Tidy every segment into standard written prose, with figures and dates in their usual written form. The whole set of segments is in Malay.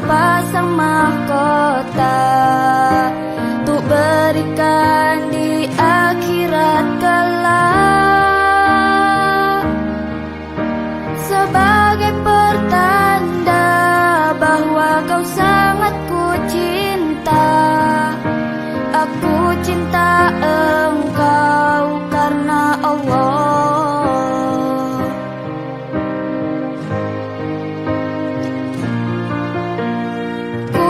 sepasang mahkota untuk berikan di akhirat kelak, sebagai pertanda bahwa kau sangat ku cinta. Aku cinta engkau karena Allah. Ku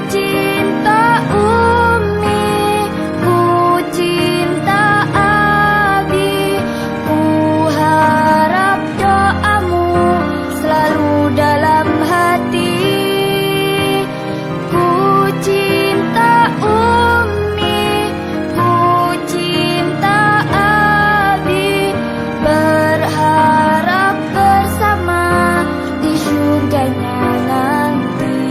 cinta Umi, ku cinta Abi, ku harap doamu selalu dalam hati. Ku cinta Umi, ku cinta Abi, berharap bersama di surganya nanti.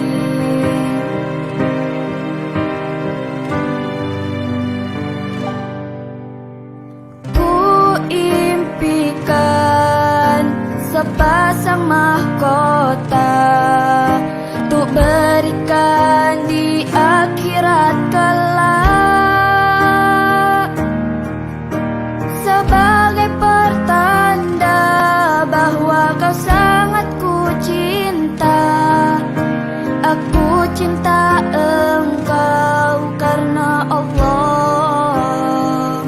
Ku impikan sepasang mahkota untuk berikan di akhirat kelak, sebagai pertanda bahwa kau sangat ku cinta. Aku cinta engkau karena Allah.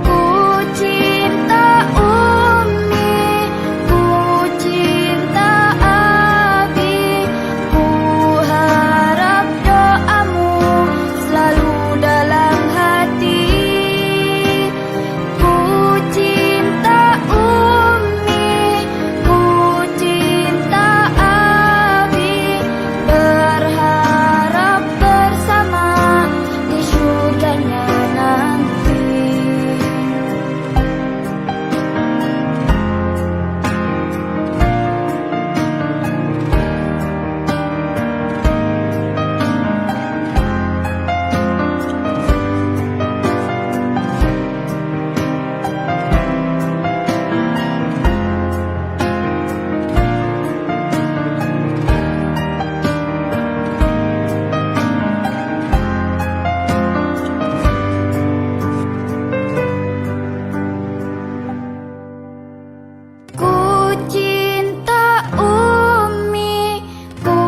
Ku cinta Umi, ku cinta Abi, ku harap doamu selalu dalam hati. Ku cinta Umi, ku cinta Abi, berharap bersama di surganya nanti. Ku cinta Umi, ku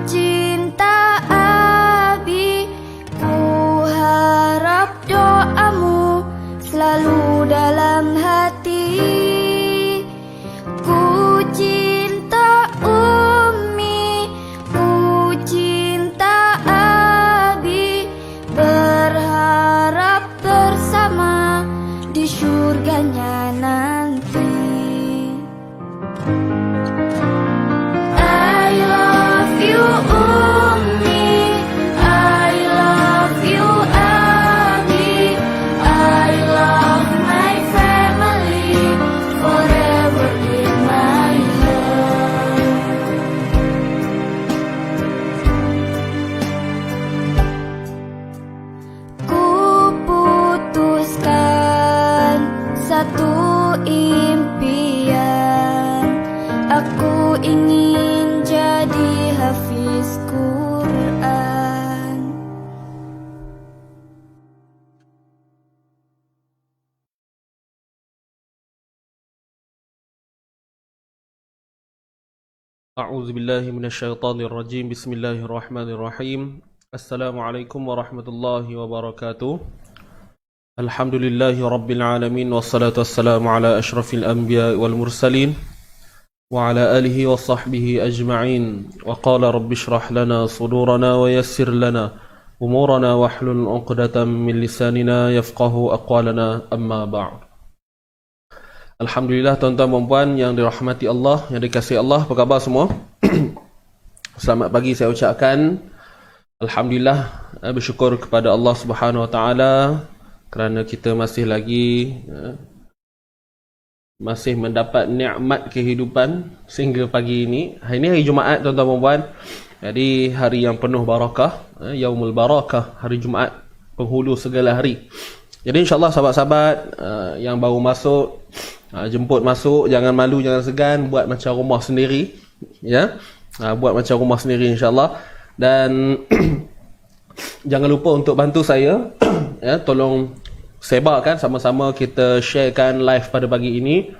cinta Abi, ku harap doamu selalu dalam hati. Ku cinta Umi, ku cinta Abi, berharap bersama di surganya nanti. I love you Umi, I love you Abi, I love my family forever in my heart. Ku putuskan satu impian, aku ingin jadi hafiz Quran. أعوذ بالله من الشيطان الرجيم بسم الله الرحمن الرحيم السلام عليكم ورحمة الله وبركاته الحمد لله رب العالمين والصلاة والسلام على أشرف الأنبياء والمرسلين وعلى آله وصحبه أجمعين وقال رب اشرح لنا صدورنا ويسر لنا أمورنا واحلل عقدة من لساننا يفقه أقوالنا أما بعد. Alhamdulillah tuan-tuan dan puan yang dirahmati Allah, yang dikasihi Allah, apa khabar semua? Selamat pagi saya ucapkan. Alhamdulillah, bersyukur kepada Allah Subhanahu Wa Taala kerana kita masih lagi masih mendapat nikmat kehidupan sehingga pagi ini. Hari ini hari Jumaat tuan-tuan dan puan. Jadi hari yang penuh barakah, Yaumul Barakah, hari Jumaat penghulu segala hari. Jadi insya-Allah sahabat-sahabat yang baru masuk, jemput masuk, jangan malu, jangan segan, buat macam rumah sendiri, ya. buat macam rumah sendiri insya-Allah. Dan jangan lupa untuk bantu saya ya, tolong sebarkan sama-sama, kita sharekan live pada pagi ini.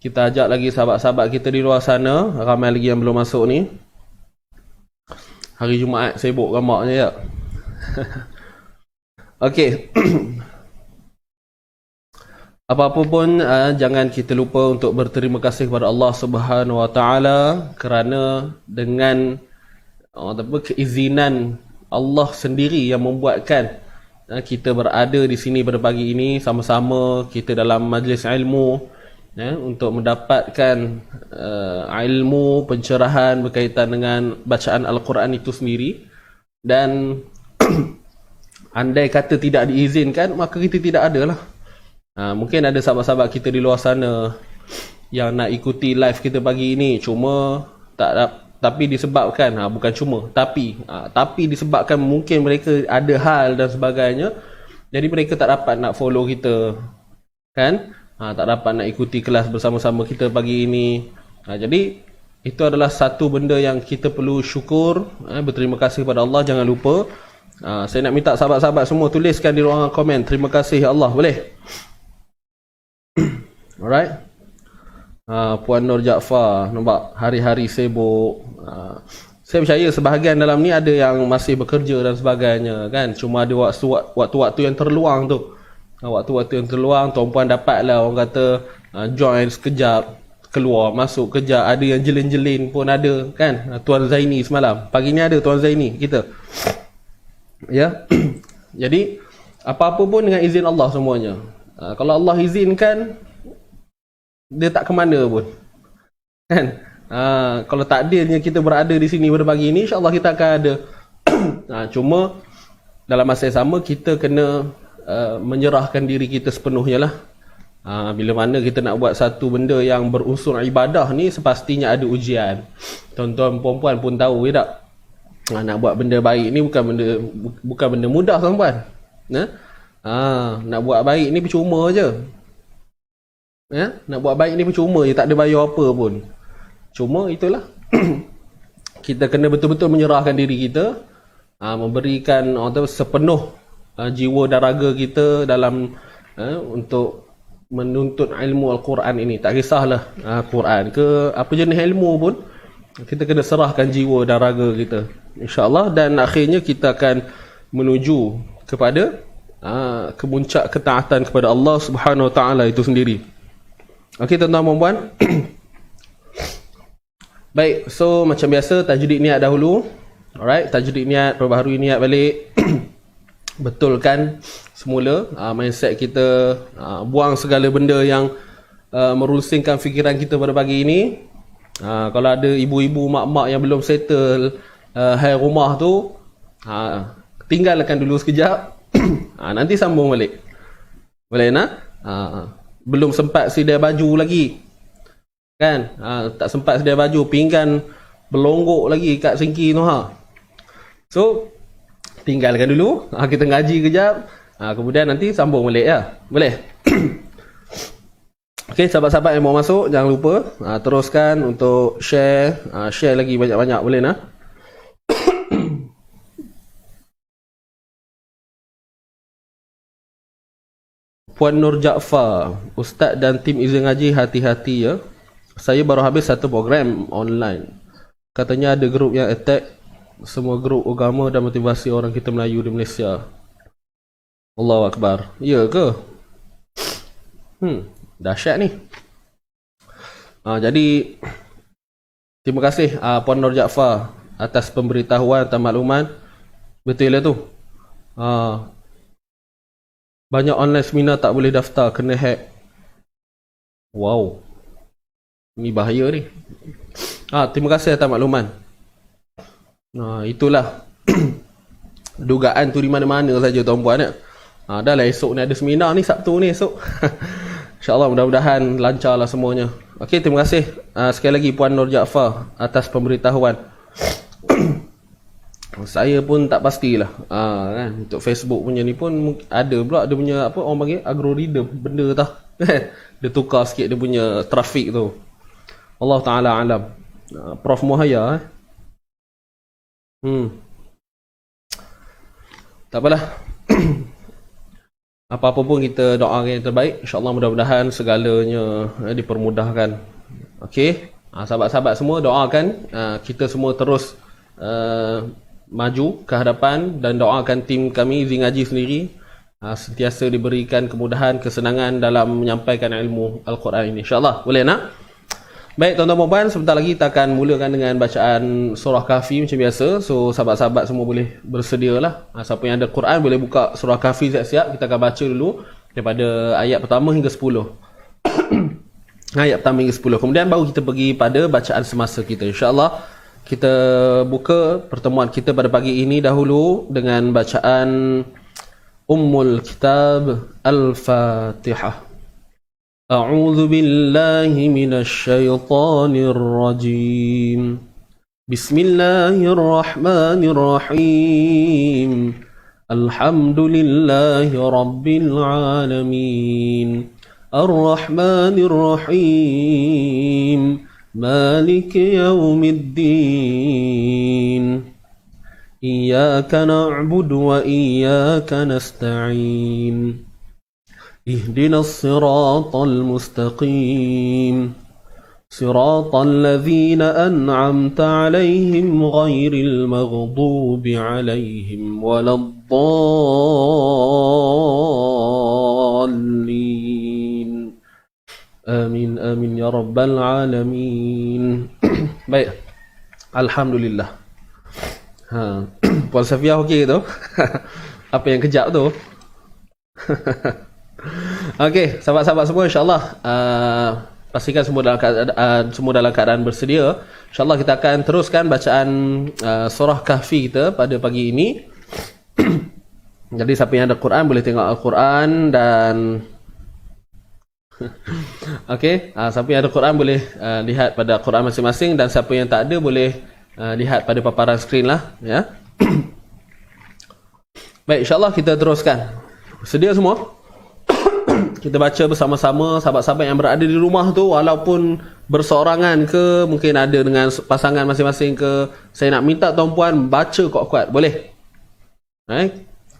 Kita ajak lagi sahabat-sahabat kita di luar sana, ramai lagi yang belum masuk ni. Hari Jumaat sibuk gamaknya ya. Okey. Apa-apa pun jangan kita lupa untuk berterima kasih kepada Allah Subhanahu Wa Taala, kerana dengan keizinan Allah sendiri yang membuatkan kita berada di sini pada pagi ini, sama-sama kita dalam majlis ilmu untuk mendapatkan ilmu pencerahan berkaitan dengan bacaan Al-Quran itu sendiri. Dan andai kata tidak diizinkan, maka kita tidak ada lah. Mungkin ada sahabat-sahabat kita di luar sana yang nak ikuti live kita pagi ini, cuma tapi disebabkan tapi disebabkan mungkin mereka ada hal dan sebagainya, jadi mereka tak dapat nak follow kita kan, tak dapat nak ikuti kelas bersama-sama kita pagi ini. Jadi itu adalah satu benda yang kita perlu syukur, berterima kasih kepada Allah. Jangan lupa, saya nak minta sahabat-sahabat semua tuliskan di ruangan komen, terima kasih ya Allah, boleh? Alright. Puan Nur Jaafar, nampak hari-hari sibuk. Saya percaya sebahagian dalam ni ada yang masih bekerja dan sebagainya kan, cuma ada waktu-waktu yang terluang tu. Waktu-waktu yang terluang, tuan-puan dapatlah orang kata join sekejap, keluar masuk kejap. Ada yang jelin-jelin pun ada kan. Tuan Zaini semalam, pagi ni ada Tuan Zaini kita ya. Jadi apa-apa pun dengan izin Allah semuanya. Kalau Allah izinkan, dia tak ke mana pun kan. Kalau takdirnya kita berada di sini pada pagi ini, insya-Allah kita akan ada. Cuma dalam masa yang sama kita kena menyerahkan diri kita sepenuhnya lah. Bila mana kita nak buat satu benda yang berunsur ibadah ni, sepastinya ada ujian. Tuan-tuan perempuan pun tahu ya tak, nak buat benda baik ni bukan benda mudah tuan-puan. Nak buat baik ni percuma je. Nak buat baik ni percuma je, tak ada bayar apa pun. Cuma itulah kita kena betul-betul menyerahkan diri kita, memberikan sepenuh jiwa dan raga kita dalam untuk menuntut ilmu Al-Quran ini. Tak kisahlah Quran ke apa jenis ilmu pun, kita kena serahkan jiwa dan raga kita, insya-Allah. Dan akhirnya kita akan menuju kepada kemuncak ketaatan kepada Allah Subhanahu Wa Taala itu sendiri. Okey tuan-tuan dan puan. Baik, so macam biasa tajdid niat dahulu. Alright, tajdid niat, perbaharui niat balik. Betulkan semula mindset kita, buang segala benda yang merusingkan fikiran kita pada pagi ini. Kalau ada ibu-ibu, mak-mak yang belum settle hai rumah tu, tinggalkan dulu sekejap. Nanti sambung balik. Boleh nak? Belum sempat sedia baju lagi kan, tak sempat sedia baju, pinggan berlonggok lagi kat sinki tu So tinggalkan dulu, kita ngaji kejap, kemudian nanti sambung balik ya. Boleh? Okey, sahabat-sahabat yang mau masuk, jangan lupa teruskan untuk share lagi banyak-banyak, boleh nak? Puan Nur Jaafar, Ustaz dan tim izin ngaji hati-hati ya. Saya baru habis satu program online. Katanya ada grup yang attack semua grup agama dan motivasi orang kita Melayu di Malaysia. Allahu Akbar. Ya ke? Dahsyat ni. Jadi terima kasih Puan Nur Jaafar atas pemberitahuan dan makluman. Betul lah tu. Banyak online seminar tak boleh daftar, kena hack. Wow. Ni bahaya ni. Terima kasih atas makluman. Itulah dugaan tu di mana-mana saja tuan-puan. Dah lah esok ni ada seminar ni, Sabtu ni esok. InsyaAllah mudah-mudahan lancarlah semuanya. Okey, terima kasih sekali lagi Puan Nur Jaafar atas pemberitahuan. Saya pun tak pastilah kan, untuk Facebook punya ni pun ada pula dia punya apa orang panggil algoritma benda tah. Dia tukar sikit dia punya trafik tu. Allah Taala alam. Prof Muhaya Tak apalah. Apa-apa pun kita doakan yang terbaik. InsyaAllah mudah-mudahan segalanya dipermudahkan. Okey. Sahabat-sahabat semua doakan kita semua terus maju ke hadapan, dan doakan tim kami Zee Ngaji sendiri sentiasa diberikan kemudahan, kesenangan dalam menyampaikan ilmu Al-Quran ini. InsyaAllah. Boleh nak? Baik tuan-tuan dan puan, sebentar lagi kita akan mulakan dengan bacaan surah Kahfi macam biasa. So sahabat-sahabat semua boleh bersedialah. Siapa yang ada Quran boleh buka surah Kahfi siap-siap. Kita akan baca dulu daripada ayat pertama hingga 10. Ayat pertama hingga 10. Kemudian baru kita pergi pada bacaan semasa kita. InsyaAllah kita buka pertemuan kita pada pagi ini dahulu dengan bacaan Ummul Kitab Al-Fatihah. أعوذ بالله من الشيطان الرجيم بسم الله الرحمن الرحيم الحمد لله رب العالمين الرحمن الرحيم مالك يوم الدين إياك نعبد وإياك نستعين اهدنا الصراط المستقيم صراط الذين أنعمت عليهم غير المغضوب عليهم ولا الضالين آمين آمين يا رب العالمين. Baik, Alhamdulillah. Puan Safiah okey tu? Apa yang kejap tu? Okey, sahabat-sahabat semua, insyaAllah pastikan semua dalam keadaan bersedia. InsyaAllah kita akan teruskan bacaan surah Kahfi kita pada pagi ini. Jadi siapa yang ada Quran boleh tengok Al-Quran, dan okey, siapa yang ada Quran boleh lihat pada Quran masing-masing, dan siapa yang tak ada boleh lihat pada paparan skrin lah, ya. Baik, insyaAllah kita teruskan. Sedia semua? Kita baca bersama-sama. Sahabat-sahabat yang berada di rumah tu, walaupun berseorangan ke, mungkin ada dengan pasangan masing-masing ke, saya nak minta tuan-puan baca kuat-kuat. Boleh?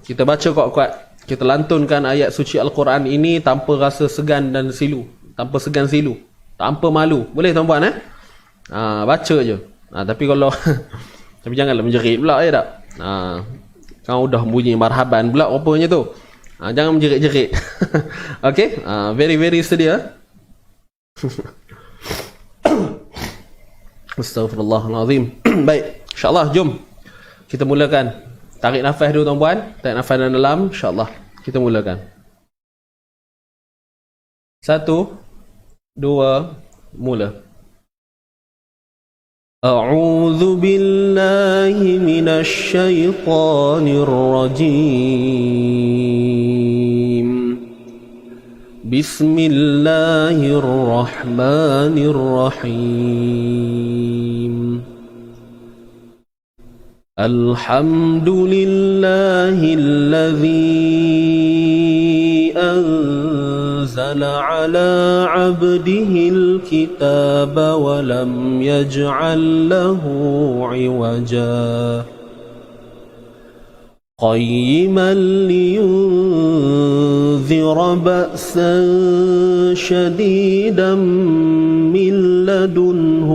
Kita baca kuat-kuat. Kita lantunkan ayat suci Al-Quran ini tanpa rasa segan dan silu. Tanpa segan silu. Tanpa malu. Boleh tuan-puan? Baca je. Tapi kalau tapi janganlah menjerit pula, ya tak? Kau udah bunyi marhaban pula rupanya tu. Jangan menjerit-jerit. Okey, very sedia. Astaghfirullahalazim. Baik, insya-Allah jom kita mulakan. Tarik nafas dulu tuan-puan, tarik nafas dalam, insya-Allah kita mulakan. 1 2 mula. أعوذ بالله من الشيطان الرجيم بسم الله الرحمن الرحيم الحمد لله الذي أنزل على عبده الكتاب ولم يجعل له عوجا قيما لينذر بأسا شديدا من لدنه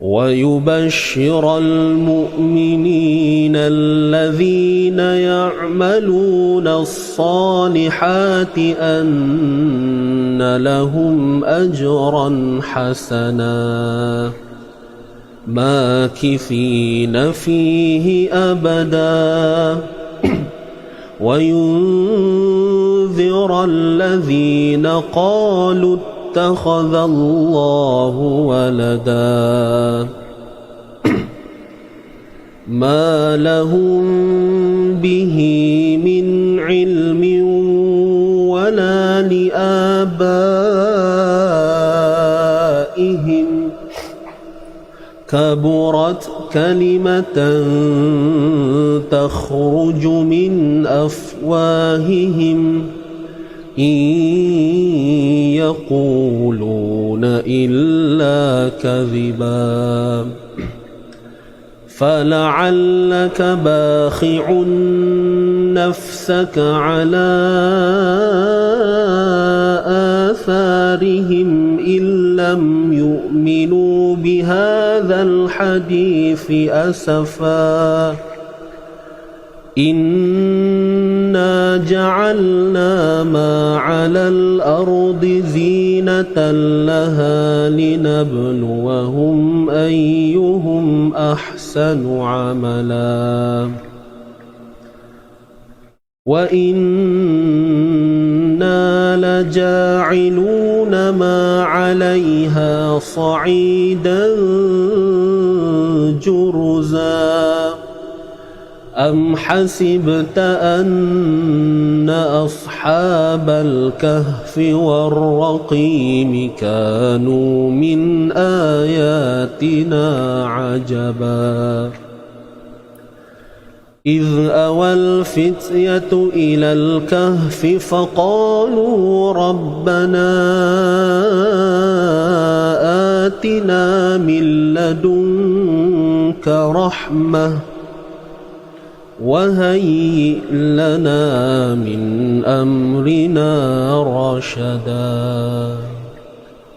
ويبشر المؤمنين الذين يعملون الصالحات أن لهم أجرا حسنا ماكثين فيه أبدا وينذر الذين قالوا اتخذ الله ولدا ما لهم به من علم ولا لآبائهم كبرت كلمة تخرج من أفواههم إن يقولون إلا كذبا فلعلك باخع نفسك على آثارهم إن لم يؤمنوا بهذا الحديث أسفا إنا جعلنا ما على الأرض زينة لها لنبلوهم أيهم أحسن عملا وإنا لجاعلون ما عليها صعيدا جرزا أم حسبت أن أصحاب الكهف والرقيم كانوا من آياتنا عجبا إذ أوى الفتية إلى الكهف فقالوا ربنا آتنا من لدنك رحمة وهيئ لنا من أمرنا رشدا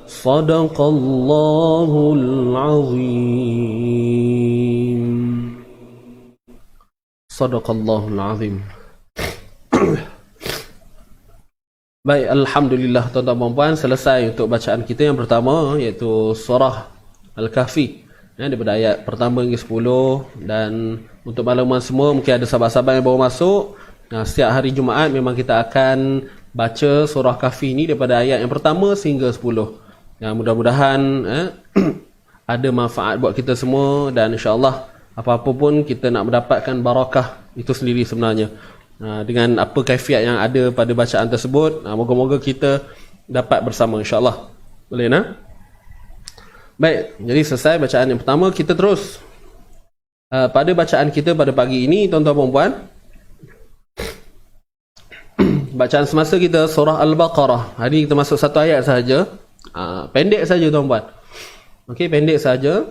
صدق الله العظيم صدق الله العظيم. Baik, Alhamdulillah tuan-tuan dan puan, selesai untuk bacaan kita yang pertama, iaitu surah Al-Kahfi daripada ayat pertama hingga 10. Dan untuk makluman semua, mungkin ada sahabat-sahabat yang baru masuk, setiap hari Jumaat memang kita akan baca surah Kahfi ini daripada ayat yang pertama sehingga 10. Mudah-mudahan ada manfaat buat kita semua, dan insya-Allah apa-apa pun kita nak mendapatkan barakah itu sendiri sebenarnya. Dengan apa kaifiat yang ada pada bacaan tersebut, moga-moga kita dapat bersama insya-Allah. Boleh nak? Baik, jadi selesai bacaan yang pertama, kita terus pada bacaan kita pada pagi ini tuan-tuan dan puan. Bacaan semasa kita surah Al-Baqarah. Hari ini kita masuk satu ayat sahaja. Pendek saja tuan-puan. Okey, pendek saja.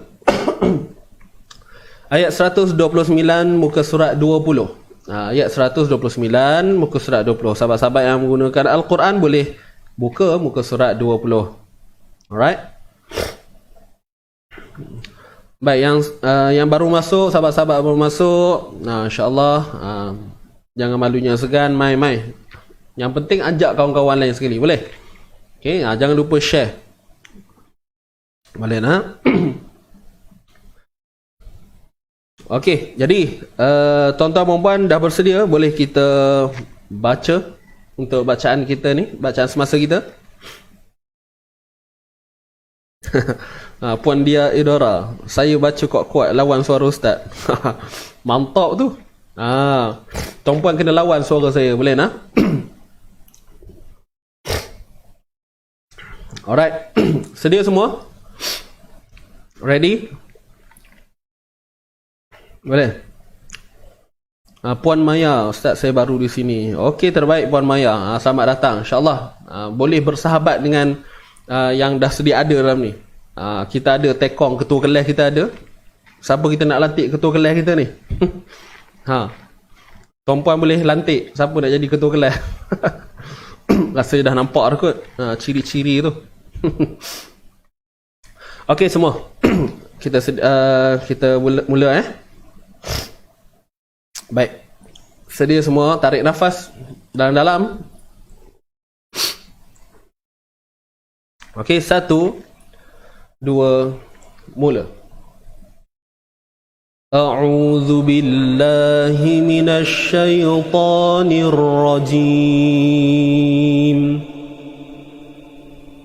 Ayat 129 muka surat 20. Ayat 129 muka surat 20. Sahabat-sahabat yang menggunakan Al-Quran boleh buka muka surat 20. Alright. Baik, yang baru masuk, sahabat-sahabat baru masuk, insya-Allah jangan malunya segan, mai. Yang penting ajak kawan-kawan lain sekali, boleh? Okey, jangan lupa share. Boleh nak? Okey, jadi tuan-tuan dan puan dah bersedia, boleh kita baca untuk bacaan kita ni, bacaan semasa kita. Puan Dia Idora, saya baca kuat-kuat lawan suara ustaz. Mantap tu. Tuan-puan kena lawan suara saya, boleh nak? Alright. Sedia semua? Ready? Boleh? Puan Maya, ustaz saya baru di sini. Okey, terbaik Puan Maya. Selamat datang, insya-Allah. Boleh bersahabat dengan yang dah sedia ada dalam ni. Kita ada tekong ketua kelas, kita ada. Siapa kita nak lantik ketua kelas kita ni? Tuan-puan boleh lantik siapa nak jadi ketua kelas. Rasa dah nampak dah kot ciri-ciri tu. Okey semua. Kita mula Baik. Sedia semua, tarik nafas dalam-dalam. Okey, 1 2 mula. A'udzu billahi minasy syaithanir rajim.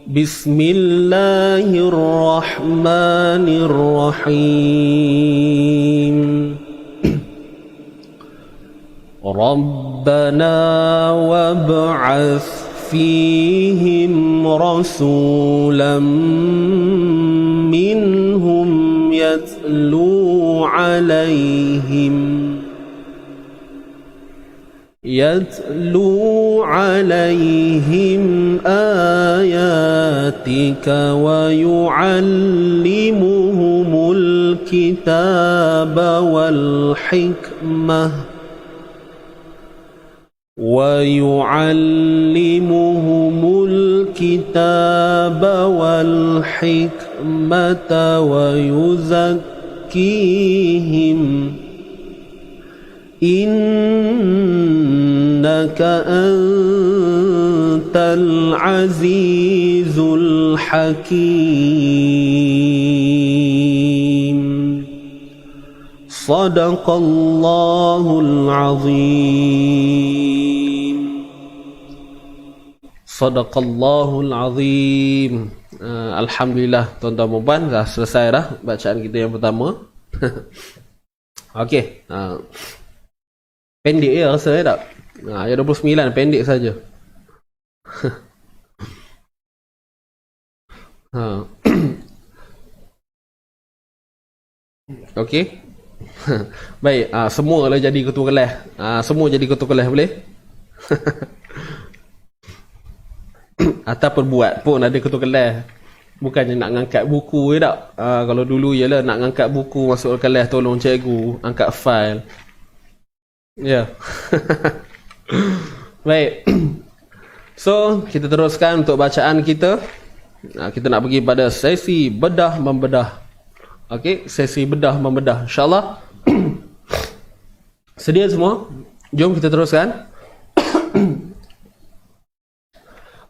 Bismillahirrahmanirrahim. Rabbana wab'ats فيهم رسولا منهم يتلو عليهم يتلو عليهم آياتك ويعلمهم الكتاب والحكمة ويزكيهم إنك أنت العزيز الحكيم صدق الله العظيم صدق الله العظيم. Alhamdulillah tuan-tuan dan puan, dah selesai dah bacaan kita yang pertama. Okey, pendek ya rasa tak? Ayat 29 pendek saja. Okey. Baik, semua lah jadi ketua kelas. Semua jadi ketua kelas boleh? Ataupun buat pun ada ketua kelas. Bukannya nak ngangkat buku je tak? Kalau dulu ialah nak ngangkat buku masuk kelas tolong cikgu angkat file. Ya. Yeah. Baik. So, kita teruskan untuk bacaan kita. Kita nak pergi pada sesi bedah membedah. Okey, sesi bedah membedah. InsyaAllah. Sedia semua? Jom kita teruskan.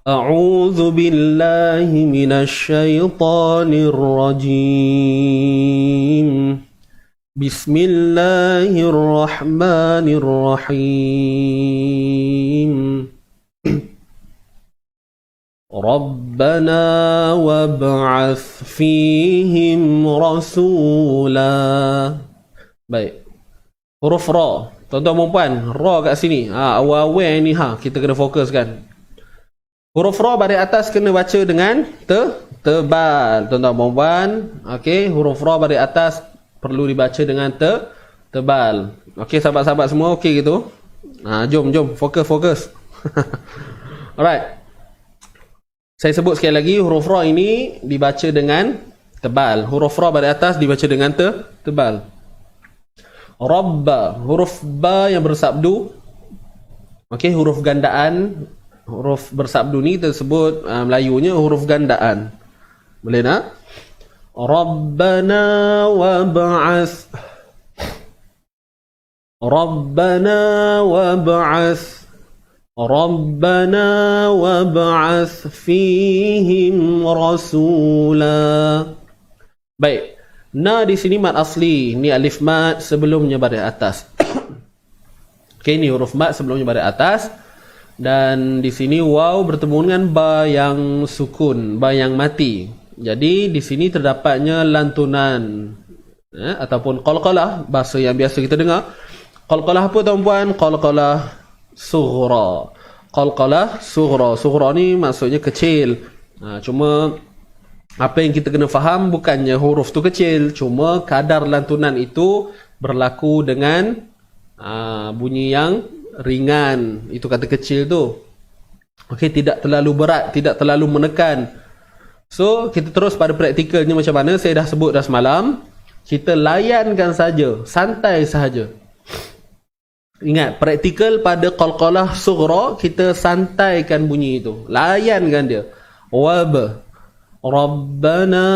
A'udzu billahi minasy syaithanir rajim. Bismillahirrahmanirrahim. Rabbana wab'ats fihim rasula. Baik. Huruf ra. Tuan-tuan dan puan, ra kat sini. Awal-awal ni kita kena fokuskan. Huruf ra baris atas kena baca dengan tebal. Tuan-tuan dan puan, okey, huruf ra baris atas perlu dibaca dengan tebal. Okey, sahabat-sahabat semua okey gitu? Jom fokus. Alright. Saya sebut sekali lagi, huruf ra ini dibaca dengan tebal. Huruf ra baris atas dibaca dengan tebal. Rabba, huruf ba yang bersabdu. Okey, huruf gandaan. Huruf bersabdu ni tersebut Melayunya huruf gandaan. Boleh tak? Rabbana wab'ats. Rabbana wab'ats. Rabbana wab'ats fihim rasula. Baik. Na di sini mat asli. Ni alif mat sebelumnya baris atas. Okey, ni huruf mat sebelumnya baris atas. Dan di sini waw bertemu dengan ba yang sukun, ba yang mati. Jadi di sini terdapatnya lantunan ataupun qalqalah, bahasa yang biasa kita dengar. Qalqalah apa tuan-puan? Qalqalah sughra. Qalqalah sughra. Sughra ni maksudnya kecil. Cuma apa yang kita kena faham bukannya huruf tu kecil, cuma kadar lantunan itu berlaku dengan bunyi yang ringan. Itu kata kecil tu. Okey, tidak terlalu berat, tidak terlalu menekan. So, kita terus pada praktikalnya macam mana. Saya dah sebut dah semalam. Kita layankan saja, santai sahaja. Ingat, praktikal pada qalqalah sughra, kita santaikan bunyi itu. Layankan dia. Wab. Rabbana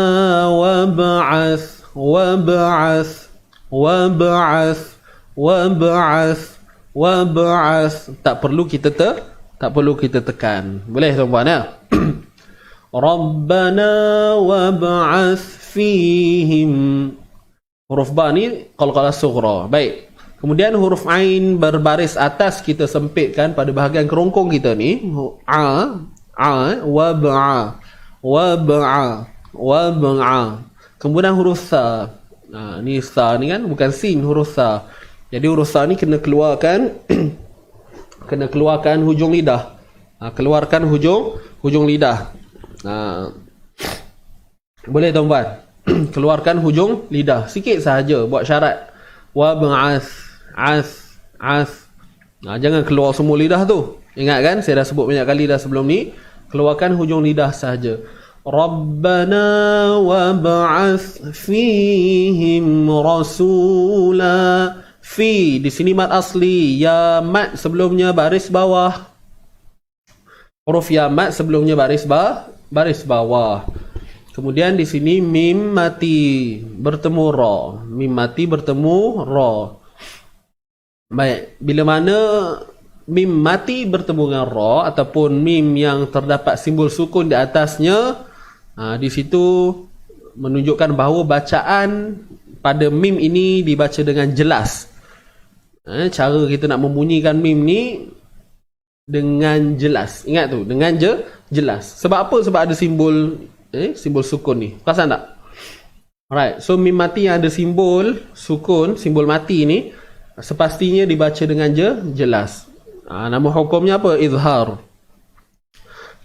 wab'ats. Wab'ats. Wab'ats. Wab'ats. Wab'ats. Tak perlu kita tekan. Boleh tuan-puan ya? Rabbana wab'ats fihim. Huruf ba ni qalqalah sughra. Baik. Kemudian huruf ain berbaris atas kita sempitkan pada bahagian kerongkong kita ni. Wab'a. Kemudian huruf sa. Ni sa ni kan bukan sin, huruf sa. Jadi huruf sa ni kena keluarkan hujung lidah. Keluarkan hujung lidah. Boleh tuan-puan? Keluarkan hujung lidah sikit sahaja buat syarat. Wab'ats. Jangan keluar semua lidah tu. Ingat kan, saya dah sebut banyak kali dah sebelum ni. Keluarkan hujung lidah sahaja. Rabbana wab'ath fihim rasula. Fi di sini mat asli, ya mat sebelumnya baris bawah. Huruf ya mat sebelumnya baris bawah. Kemudian di sini mim mati bertemu ra. Mim mati bertemu ra. Baik, bila mana mim mati bertemu dengan ra ataupun mim yang terdapat simbol sukun di atasnya, di situ menunjukkan bahawa bacaan pada mim ini dibaca dengan jelas. Cara kita nak membunyikan mim ni dengan jelas. Ingat tu, dengan jelas. Sebab apa? Sebab ada simbol simbol sukun ni. Perasan tak? Alright, so mim mati yang ada simbol sukun, simbol mati ni, sepastinya dibaca dengan jelas. Nama hukumnya apa? Izhar.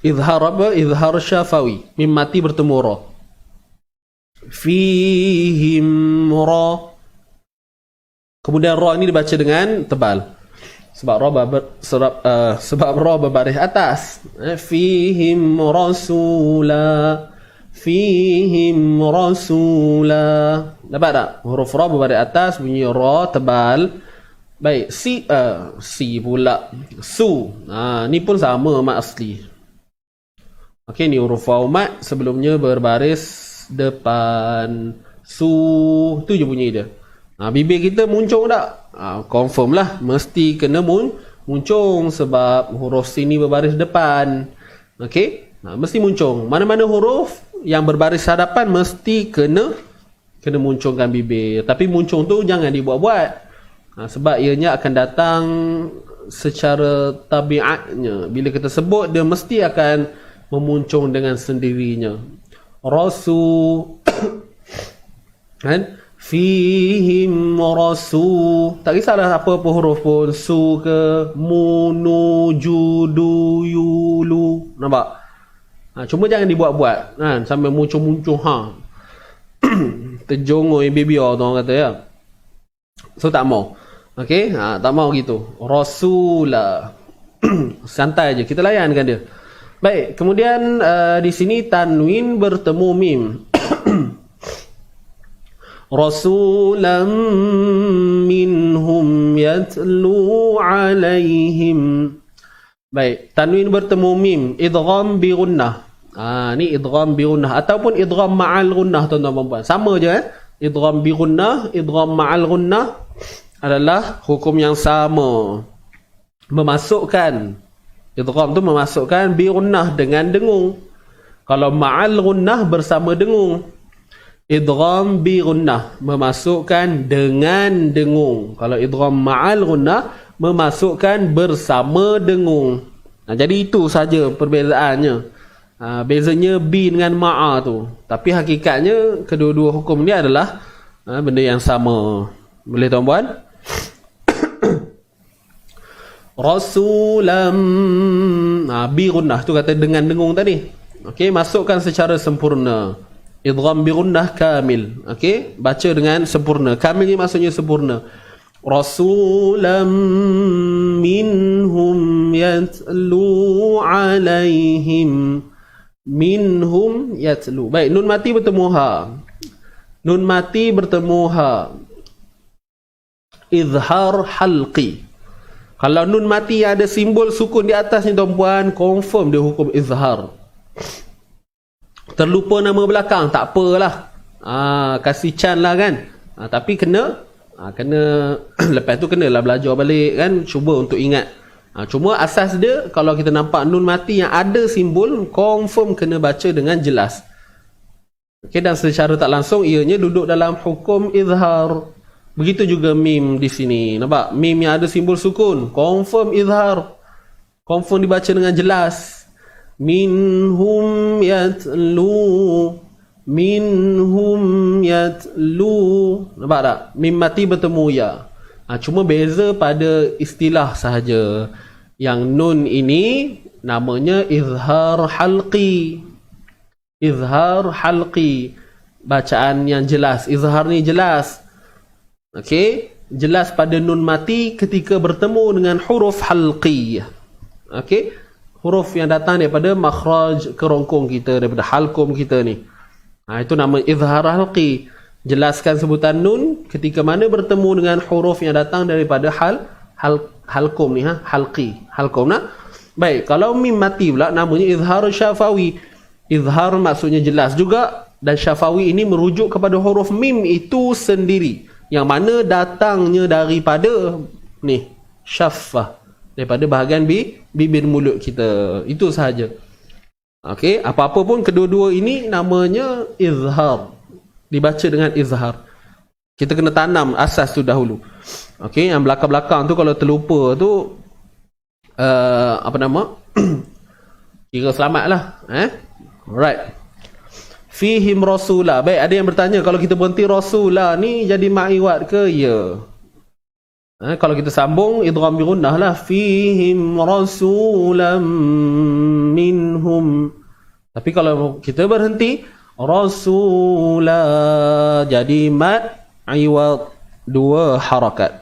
Izhar apa? Izhar syafawi. Mim mati bertemu ra. Fihim ra. Kemudian ra ini dibaca dengan tebal. Sebab ra berbaris atas. Fihim rasula. Fihim rasula. Dapat tak? Huruf ra berbaris atas, bunyi ra tebal. Baik, si pula. Su. Ni pun sama mat asli. Okey, ni huruf waw mat sebelumnya berbaris depan. Su, tu je bunyi dia. Bibir kita muncung tak? Confirm lah, mesti kena muncung sebab huruf sini berbaris depan. Okey, mesti muncung. Mana-mana huruf yang berbaris hadapan mesti kena muncungkan bibir. Tapi muncung tu jangan dibuat-buat. Sebab ianya akan datang secara tabiatnya. Bila kita sebut, dia mesti akan memuncung dengan sendirinya. Rasul kan? Fihim rasul. Tak kisahlah apa-apa huruf pun. Su ke, mu, nu, ju, du, yu, lu. Nampak? Cuma jangan dibuat-buat kan? Sampai muncung-muncung terjongoi bibir tu orang kata ya. So tak mau. Okey, tak mau gitu. Rasulah. Santai je, kita layankan dia. Baik, kemudian di sini tanwin bertemu mim. Rasulam minhum yatlu alaihim. Baik, tanwin bertemu mim, idgham bi gunnah. Ni idgham bi gunnah ataupun idgham ma'al gunnah tuan-tuan dan puan. Sama je idgham bi gunnah, idgham ma'al gunnah adalah hukum yang sama. Memasukkan idgham tu memasukkan bi gunnah dengan dengung. Kalau ma'al gunnah bersama dengung. Idgham bi gunnah memasukkan dengan dengung. Kalau idgham ma'al gunnah memasukkan bersama dengung. Jadi itu saja perbezaannya. Bezanya bi dengan ma'a tu. Tapi hakikatnya kedua-dua hukum ni adalah benda yang sama. Boleh tuan-puan? Rasulam bi gunnah tu kata dengan dengung tadi. Okey, masukkan secara sempurna. Idgham bi gunnah kamil. Okey, baca dengan sempurna. Kamil ni maksudnya sempurna. Rasulam minhum yatlu alaihim. Minhum yatlu. Baik, nun mati bertemu ha. Nun mati bertemu ha. Izhar halqi. Kalau nun mati ada simbol sukun di atas ni tuan-puan, confirm dia hukum izhar. Terlupa nama belakang, tak apalah. Kasih can lah kan. Tapi kena lepas tu kenalah belajar balik kan, cuba untuk ingat. Cuma asas dia, kalau kita nampak nun mati yang ada simbol, confirm kena baca dengan jelas. Okey, dan secara tak langsung ianya duduk dalam hukum izhar. Begitu juga mim di sini. Nampak? Mim yang ada simbol sukun, confirm izhar. Confirm dibaca dengan jelas. Minhum yatlu. Minhum yatlu. Nampak tak? Mim mati bertemu ya. Cuma beza pada istilah sahaja. Yang nun ini namanya izhar halqi. Izhar halqi. Bacaan yang jelas. Izhar ni jelas. Okey. jelas pada nun mati ketika bertemu dengan huruf halqi. Okey, huruf yang datang daripada makhraj kerongkong kita, daripada halqum kita ni. Itu nama izhar halqi. Jelaskan sebutan nun ketika mana bertemu dengan huruf yang datang daripada halqum ni, halqi, halqum nah. Baik, kalau mim mati pula namanya izhar syafawi. Izhar maksudnya jelas juga, dan syafawi ini merujuk kepada huruf mim itu sendiri, yang mana datangnya daripada ni syafah, daripada bahagian bibir mulut kita. Itu sahaja. Okey, apa-apa pun kedua-dua ini namanya izhar. Dibaca dengan izhar. Kita kena tanam asas tu dahulu. Okey, yang belakang-belakang tu kalau terlupa tu apa nama? Kira selamatlah, Alright. Fihim rasulah. Baik, ada yang bertanya kalau kita berhenti rasulah ni jadi ma'iwat ke? Ya. Kalau kita sambung idgham bi gunnah lah, fihim rasulam minhum. Tapi kalau kita berhenti rasulah jadi mad iwad, dua harakat.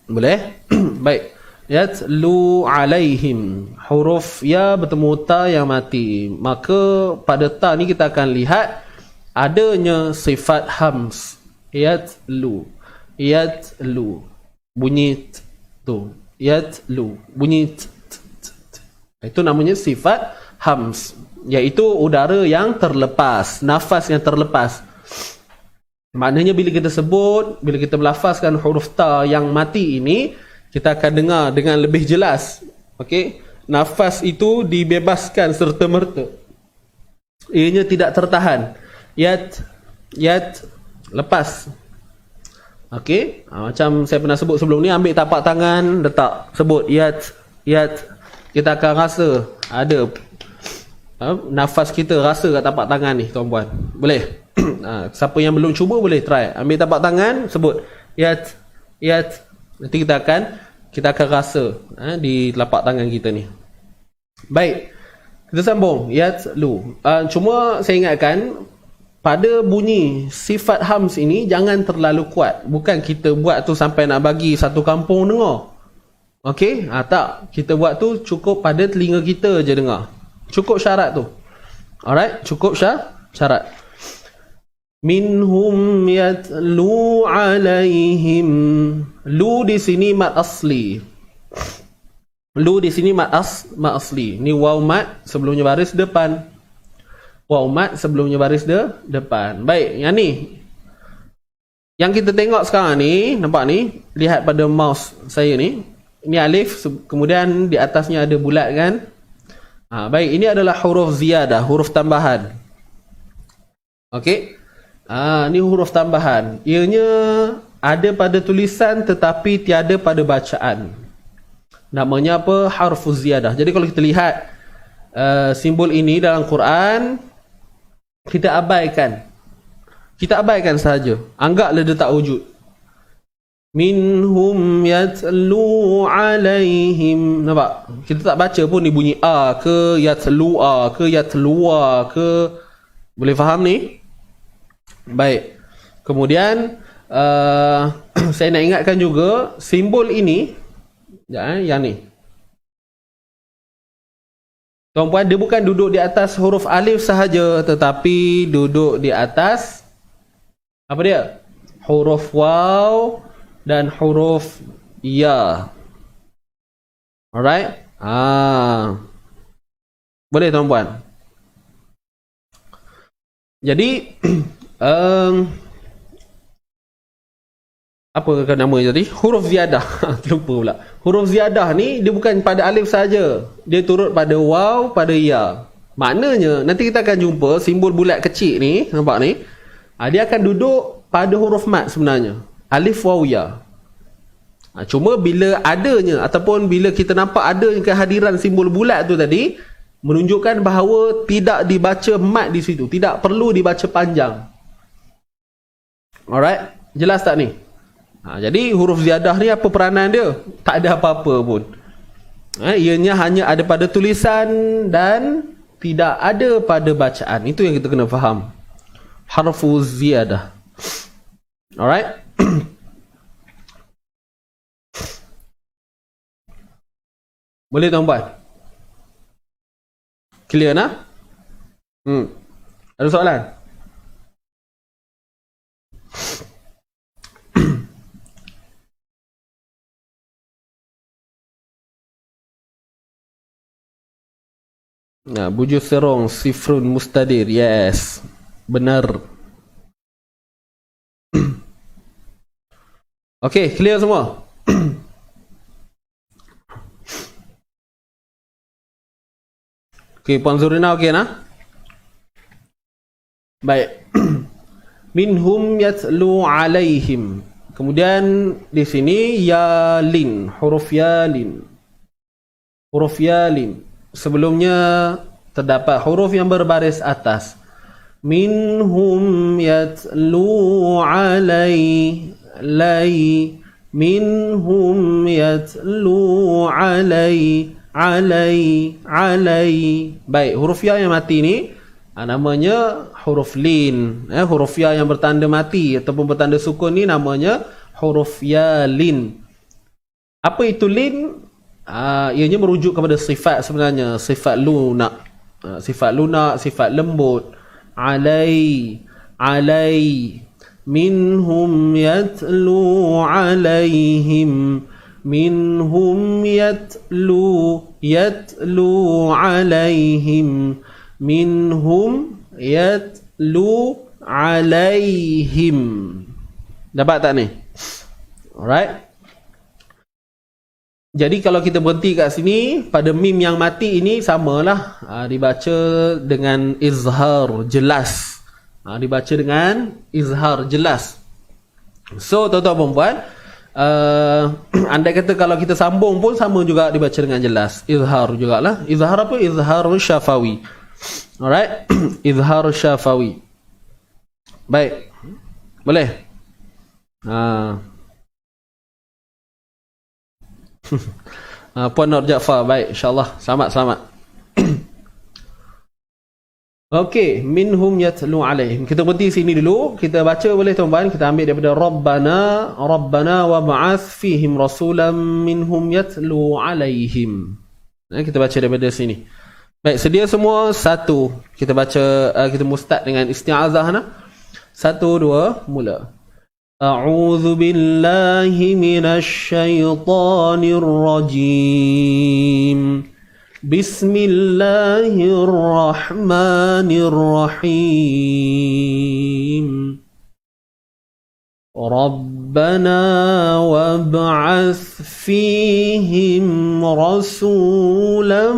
Boleh? Baik. Yatlu alaihim, huruf ya bertemu ta yang mati, maka pada ta ni kita akan lihat adanya sifat hams. Yatlu, yatlu, bunyi tu, yatlu, bunyi itu namanya sifat hams, iaitu udara yang terlepas, nafas yang terlepas. Maknanya bila kita sebut, bila kita melafazkan huruf ta yang mati ini, kita akan dengar dengan lebih jelas. Okey, nafas itu dibebaskan serta-merta. Ianya tidak tertahan. Yat, lepas. Okey, macam saya pernah sebut sebelum ni, ambil tapak tangan, letak, sebut yat. Kita akan rasa ada nafas kita rasa kat tapak tangan ni, tuan-puan. Boleh? Siapa yang belum cuba boleh try. Ambil tapak tangan, sebut yat. Nanti kita akan rasa di telapak tangan kita ni. Baik, kita sambung yatlu. Cuma saya ingatkan, pada bunyi sifat hams ini jangan terlalu kuat. Bukan kita buat tu sampai nak bagi satu kampung dengar. Okey, tak, kita buat tu cukup pada telinga kita je dengar. Cukup syarat tu. Alright, cukup syarat. Minhum yatlu alaihim. Lu di sini mat asli. Lu di sini mat asli. Ni waw mat sebelumnya baris depan. Waw mat sebelumnya baris depan. Baik, yang ni. Yang kita tengok sekarang ni, nampak ni, lihat pada mouse saya ni. Ini alif, kemudian di atasnya ada bulat kan? Baik, ini adalah huruf ziyadah, huruf tambahan. Okey. Ni huruf tambahan. Ianya ada pada tulisan tetapi tiada pada bacaan. Namanya apa? Harfuz ziyadah. Jadi kalau kita lihat simbol ini dalam Quran, kita abaikan. Kita abaikan sahaja. Anggaplah dia tak wujud. Minhum yatlu alaihim. Nampak? Kita tak baca pun ni bunyi a ke yatlu a ke yatlua ke. Boleh faham ni? Baik. Kemudian saya nak ingatkan juga simbol ini, yang ni. Tuan-puan, dia bukan duduk di atas huruf alif sahaja, tetapi duduk di atas apa dia? Huruf waw dan huruf ya. Alright? Boleh tuan-puan? Jadi apa kan nama tadi? Huruf ziyadah. Terlupa pula. Huruf ziyadah ni dia bukan pada alif saja. Dia turut pada waw, pada ya. Maknanya nanti kita akan jumpa simbol bulat kecil ni, nampak ni? Dia akan duduk pada huruf mat sebenarnya. Alif, waw, ya. Cuma bila adanya ataupun bila kita nampak adanya kehadiran simbol bulat tu tadi, menunjukkan bahawa tidak dibaca mat di situ. Tidak perlu dibaca panjang. Alright? Jelas tak ni? Jadi huruf ziyadah ni apa peranan dia? Tak ada apa-apa pun. Ianya hanya ada pada tulisan dan tidak ada pada bacaan. Itu yang kita kena faham. Harfuz ziyadah. Alright? Boleh tuan-puan? Clear nak? Ada soalan? Nah, bujur serong sifrun mustadir. Yes. Benar. Okey, clear semua? Okey, Puan Zurina okey nah? Baik. Minhum yatlu alaihim. Kemudian di sini yalin, huruf yalin. Huruf yalin. Sebelumnya terdapat huruf yang berbaris atas. Minhum yatlu alai. Minhum yatlu alai. Baik, huruf ya yang mati ni namanya huruf lin. Huruf ya yang bertanda mati ataupun bertanda sukun ni namanya huruf ya lin. Apa itu lin? Ianya merujuk kepada sifat sebenarnya, sifat lunak. Sifat lembut. Alai. Minhum yatlu alaihim. Minhum yatlu alaihim. Minhum yatlu alaihim. Dapat tak ni? Alright. Jadi kalau kita berhenti kat sini, pada mim yang mati ini samalah, dibaca dengan izhar jelas. Dibaca dengan izhar jelas. So tuan-tuan dan puan, andai kata kalau kita sambung pun sama juga dibaca dengan jelas. Izhar jugalah. Izhar apa? Izhar syafawi. Alright. Izhar syafawi. Baik. Boleh? Puan Nur Jaafar. Baik, insyaAllah. Selamat. Okey, minhum yatlu alaihim. Kita berhenti sini dulu. Kita baca boleh tuan-tuan. Kita ambil daripada Rabbana wa ba'ath fihim rasulam minhum yatlu alaihim. Kita baca daripada sini. Baik, sedia semua? Satu. Kita baca, kita mustad dengan isti'azah nah. 1, 2, mula. A'udzu billahi minasy syaithanir rajim. Bismillahirrahmanirrahim. Rabbana wab'ath fihim rasulam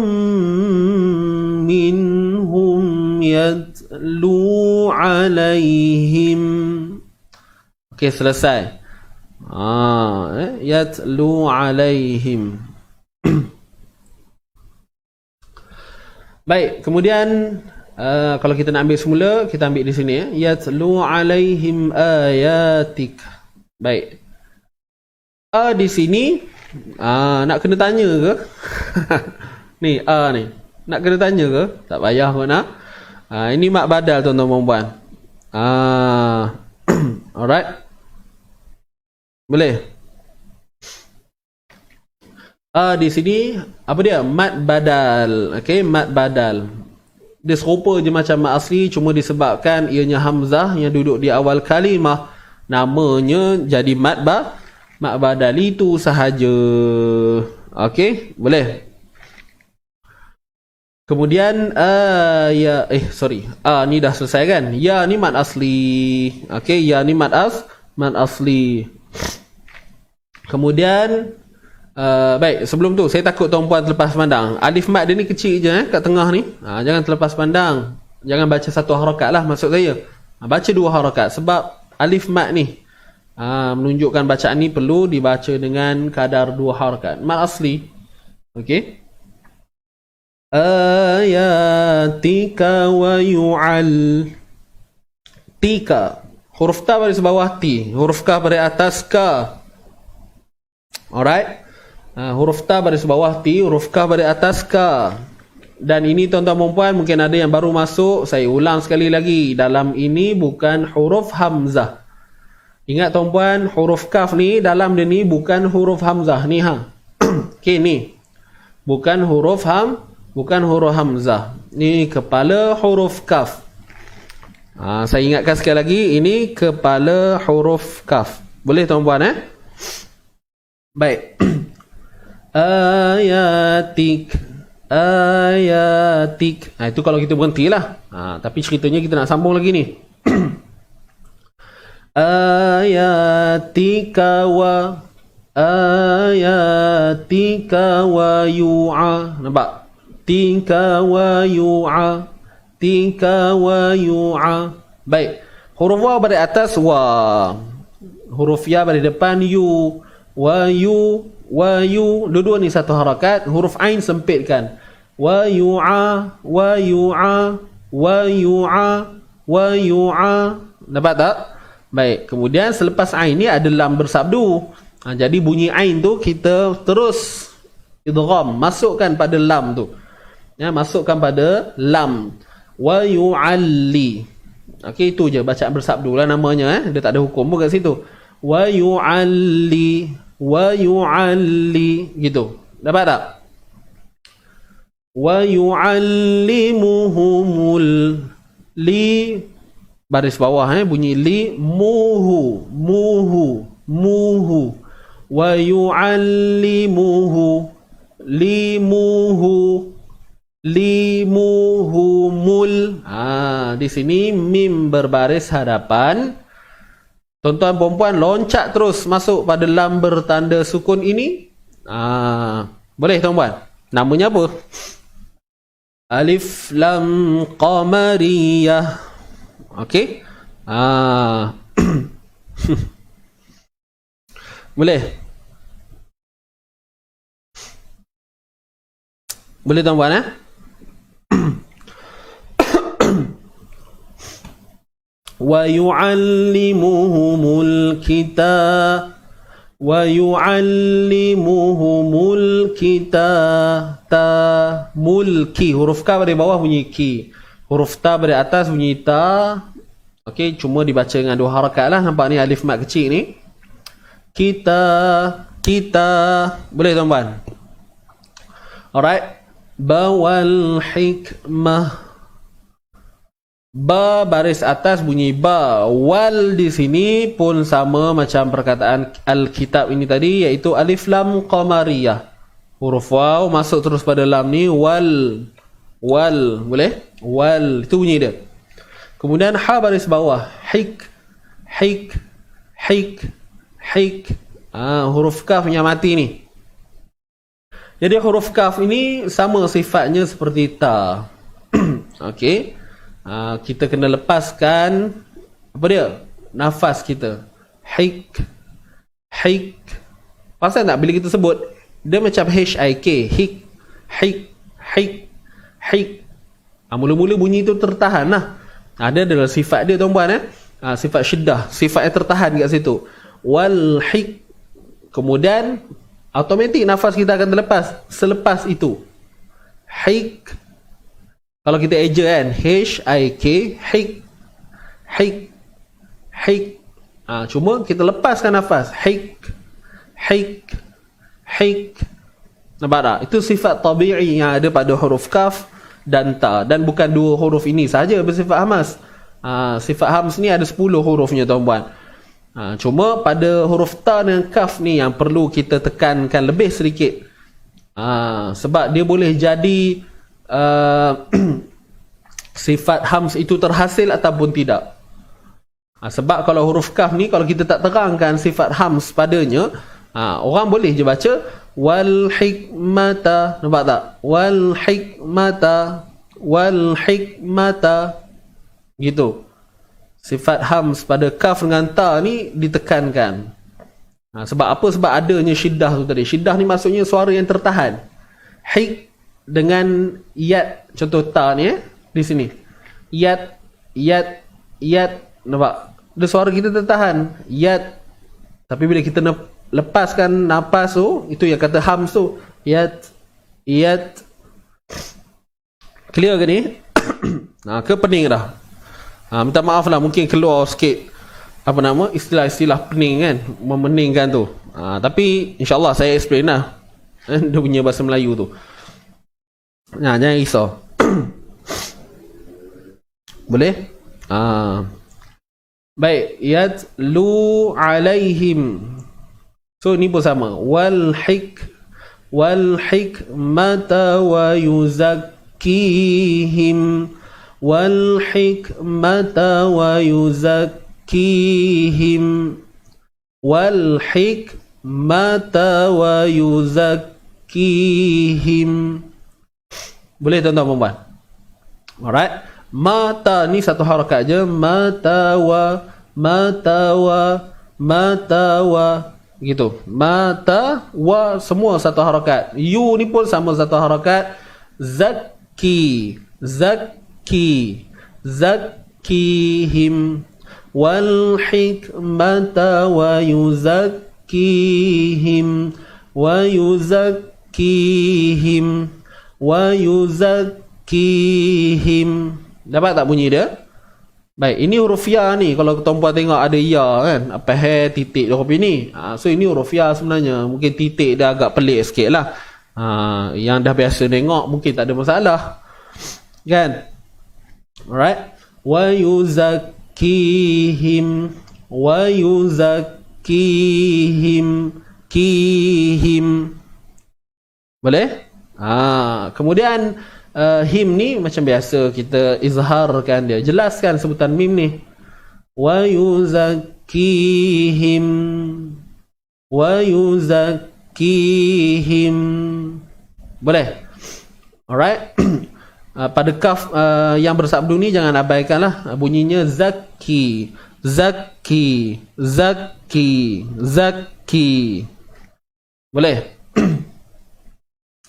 minhum yatlu alaihim. Okey, selesai. Yatlu alaihim. Baik, kemudian kalau kita nak ambil semula, kita ambil di sini ya. Yatlu alaihim ayatik. Baik. Di sini nak kena tanya ke? Ni ni. Nak kena tanya ke? Tak payah pun nak. Ini mak badal tuan-tuan dan puan. Alright. Boleh. Di sini apa dia? Mad badal. Okey, mad badal. Dia serupa je macam mad asli, cuma disebabkan ianya hamzah yang duduk di awal kalimah, namanya jadi mad badal itu sahaja. Okey, boleh. Kemudian ni dah selesai kan? Ya ni mad asli. Okey, ya ni mad asli. Kemudian baik, sebelum tu saya takut tuan-puan terlepas pandang. Alif mat dia ni kecil je kat tengah ni. Jangan terlepas pandang. Jangan baca satu harakat lah maksud saya. Baca 2 harakat sebab alif mat ni menunjukkan bacaan ni perlu dibaca dengan kadar 2 harakat. Mat asli. Okey. Ayatika wa yu'al. Tika. Huruf ta baris bawah ti. Huruf ka baris atas ka. Alright. Huruf ta baris bawah ti, huruf ka baris atas ka. Dan ini tuan-tuan dan puan, mungkin ada yang baru masuk, saya ulang sekali lagi, dalam ini bukan huruf hamzah. Ingat tuan-puan, huruf kaf ni dalam dia ni bukan huruf hamzah ni ha. Okey ni. Bukan huruf hamzah. Ni kepala huruf kaf. Saya ingatkan sekali lagi, ini kepala huruf kaf. Boleh tuan-puan Baik. Ayatik. Itu kalau kita berhentilah. Tapi ceritanya kita nak sambung lagi ni. Ayatika wa yu'a. Nampak? Tika wa yu'a. Baik. Huruf waw pada atas wa. Huruf ya pada depan yu. Wa yu. Dua-dua ni satu harakat. Huruf ain sempitkan. Wa yu'a. Nampak tak? Baik, kemudian selepas ain ni ada lam bersabdu. Jadi bunyi ain tu kita terus idgham, masukkan pada lam tu. Masukkan pada lam. Wa yu'alli. Okey, itu je bacaan bersabdu lah namanya Dia tak ada hukum pun kat situ. Wa yu'alli gitu. Dapat tak? Wa yu'allimuhumul li baris bawah bunyi li muhu wa yu'allimuhu limuhumul. Di sini mim berbaris hadapan. Tuan-tuan perempuan loncat terus masuk pada lam bertanda sukun ini. Boleh tuan-tuan? Namanya apa? Alif lam qamariyah. Okey. Boleh? Boleh tuan-puan Wa yu'allimuhumul kitab mulki. Huruf ka dari bawah bunyi ki. Huruf ta dari atas bunyi ta. Okey, cuma dibaca dengan dua harakat lah. Nampak ni alif mat kecil ni. Kita. Boleh tuan-puan? Alright. Bawal hikmah. Ba baris atas bunyi ba. Wal di sini pun sama macam perkataan Alkitab ini tadi, iaitu alif lam qamariyah. Huruf waw masuk terus pada lam ni. Wal. Boleh? Wal. Itu bunyi dia. Kemudian ha baris bawah. Hik. Huruf kaf yang mati ni. Jadi huruf kaf ini sama sifatnya seperti ta. Okey. Kita kena lepaskan apa dia? Nafas kita. Hik. Pasal tak bila kita sebut dia macam H-I-K. Hik. Mula-mula bunyi tu tertahan lah. Ada adalah sifat dia tuan-puan sifat syiddah, sifat yang tertahan kat situ. Wal hik. Kemudian automatik nafas kita akan terlepas selepas itu. Hik. Kalau kita eja H-I-K. Hik. Cuma kita lepaskan nafas. Hik. Nampak tak? Itu sifat tabi'i yang ada pada huruf kaf dan ta. Dan bukan dua huruf ini saja bersifat hamas. Sifat hams ni ada 10 hurufnya tuan-puan. Cuma pada huruf ta dan kaf ni yang perlu kita tekankan lebih sedikit. Sebab dia boleh jadi sifat hams itu terhasil ataupun tidak. Sebab kalau huruf kaf ni kalau kita tak terangkan sifat hams padanya, orang boleh je baca wal hikmata. Nampak tak? Wal hikmata gitu. Sifat hams pada kaf dengan ta ni ditekankan. Sebab apa? Sebab adanya syiddah tu tadi. Syiddah ni maksudnya suara yang tertahan. Hik dengan yat, contoh ta ni di sini. Yat. Nampak? Dia suara kita tertahan. Yat. Tapi bila kita lepaskan napas tu, itu yang kata hams tu. Yat. Clear ke ni? Ke pening dah? Minta maaf lah, mungkin keluar sikit apa nama, istilah-istilah pening kan, memeningkan tu. Tapi insyaAllah saya explain lah dia punya bahasa Melayu tu. Jangan risau. Boleh? Baik, yatlu alaihim. So ni pun sama. Wal hikmata wa yuzakkihim. Wal hikmata wa yuzakkihim. Wal hikmata wa yuzakkihim. Boleh tuan-tuan perempuan? Alright. Mata ni satu harakat je. Mata wa gitu. Mata wa semua satu harakat. You ni pun sama satu harakat. Zakkihim. Wal hikmata wa yuzakkihim. Dapat tak bunyi dia? Baik, ini huruf ya ni. Kalau tuan-puan tengok ada ya kan, apa titik huruf ini. So ini huruf ya sebenarnya. Mungkin titik dia agak pelik sikit lah. Yang dah biasa tengok mungkin tak ada masalah, kan? Alright. Wa yuzakkihim. Boleh? Kemudian him ni macam biasa kita izharkan dia, jelaskan sebutan mim ni. Wa yuzakkihim. Boleh? Alright. Pada kaf yang bersabdu ni jangan abaikanlah, bunyinya zakki. Boleh?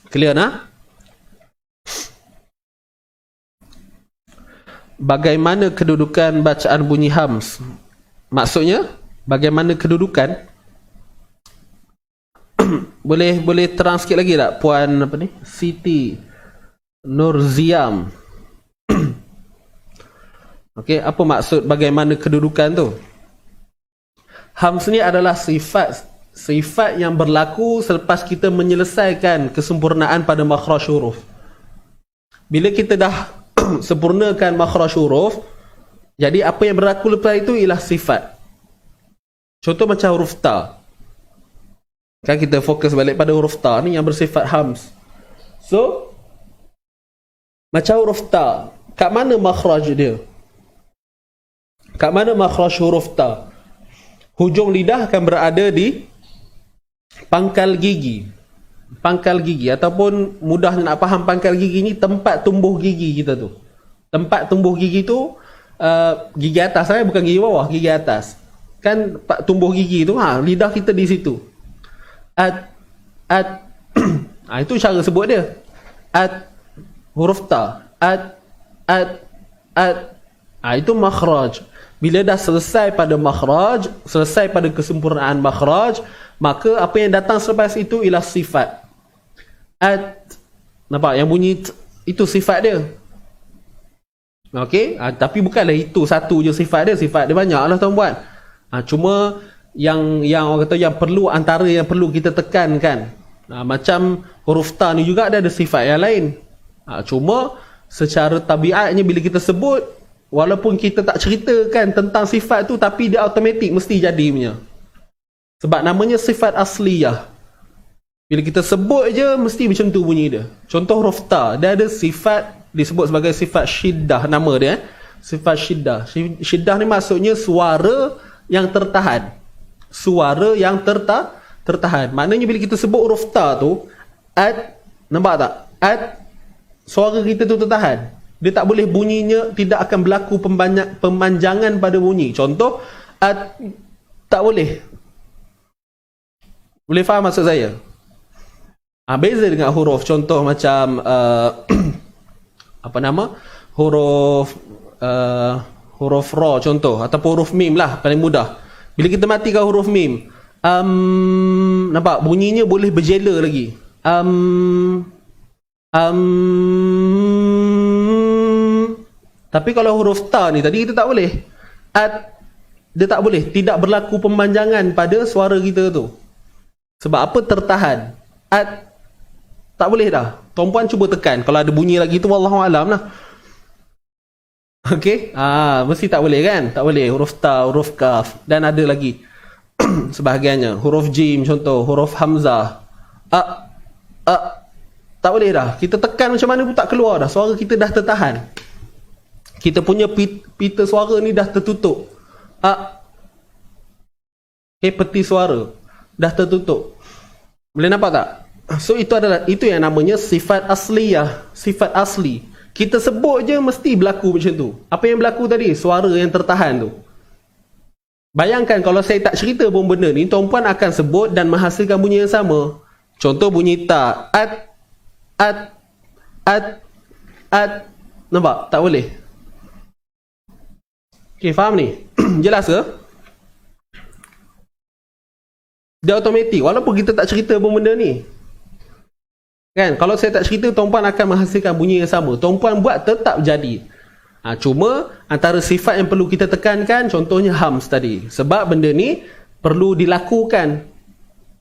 Clear nah? Bagaimana kedudukan bacaan bunyi hams? Maksudnya bagaimana kedudukan? boleh terang sikit lagi tak puan apa ni? Siti Nurziam. Okey, apa maksud bagaimana kedudukan tu? Hams ni adalah sifat yang berlaku selepas kita menyelesaikan kesempurnaan pada makhraj huruf. Bila kita dah sempurnakan makhraj huruf, jadi apa yang berlaku lepas itu ialah sifat. Contoh macam huruf ta. Kan kita fokus balik pada huruf ta ni yang bersifat hams. So macam huruf ta, kat mana makhraj dia? Kat mana makhraj huruf ta? Hujung lidah akan berada di pangkal gigi. Pangkal gigi, ataupun mudah nak faham pangkal gigi ni, tempat tumbuh gigi kita tu. Tempat tumbuh gigi tu gigi atas, bukan gigi bawah, gigi atas. Kan tumbuh gigi tu, lidah kita di situ. Itu cara sebut dia. Huruf ta. Itu makhraj. Bila dah selesai pada makhraj, selesai pada kesempurnaan makhraj, maka apa yang datang selepas itu ialah sifat. Nampak yang bunyi itu sifat dia. Okey, tapi bukanlah itu satu je sifat dia banyaklah tuan-puan. Cuma yang orang kata yang perlu, antara yang perlu kita tekankan, macam huruf ta ni juga ada sifat yang lain. Cuma secara tabiatnya bila kita sebut, walaupun kita tak ceritakan tentang sifat tu, tapi dia automatik mesti jadi punya. Sebab namanya sifat asliyah. Bila kita sebut je mesti macam tu bunyi dia. Contoh huruf ta, dia ada sifat disebut sebagai sifat syiddah, nama dia. Sifat syiddah. Syiddah ni maksudnya suara yang tertahan. Suara yang tertahan. Maknanya bila kita sebut huruf ta tu, nampak tak? Suara kita tu tertahan. Dia tak boleh bunyinya, tidak akan berlaku pemanjangan pada bunyi. Contoh, tak boleh. Boleh faham maksud saya? Beza dengan huruf. Contoh macam apa nama? Huruf ra contoh, ataupun huruf mim lah paling mudah. Bila kita matikan huruf mim, nampak bunyinya boleh berjela lagi. Tapi kalau huruf ta ni tadi kita tak boleh. dia tak boleh, tidak berlaku pempanjangan pada suara kita tu. Sebab apa? Tertahan. At, tak boleh dah. Tuan-puan cuba tekan. Kalau ada bunyi lagi tu, wallahualam lah. Okey? Mesti tak boleh kan? Tak boleh. Huruf ta, huruf kaf. Dan ada lagi sebahagiannya. Huruf jim contoh. Huruf hamzah. Tak boleh dah. Kita tekan macam mana pun tak keluar dah. Suara kita dah tertahan. Kita punya pita suara ni dah tertutup. Peti suara dah tertutup. Boleh nampak tak? So itu yang namanya sifat asliyah, sifat asli. Kita sebut je mesti berlaku macam tu. Apa yang berlaku tadi? Suara yang tertahan tu. Bayangkan kalau saya tak cerita pun benda ni, tuan-puan akan sebut dan menghasilkan bunyi yang sama. Contoh bunyi ta, at. Nampak? Tak boleh. Okay, faham ni? Jelas ke? Dia automatik. Walaupun kita tak cerita pun benda ni. Kan? Kalau saya tak cerita, tuan-puan akan menghasilkan bunyi yang sama. Tuan-puan buat tetap jadi. Cuma antara sifat yang perlu kita tekankan, contohnya hams tadi. Sebab benda ni perlu dilakukan.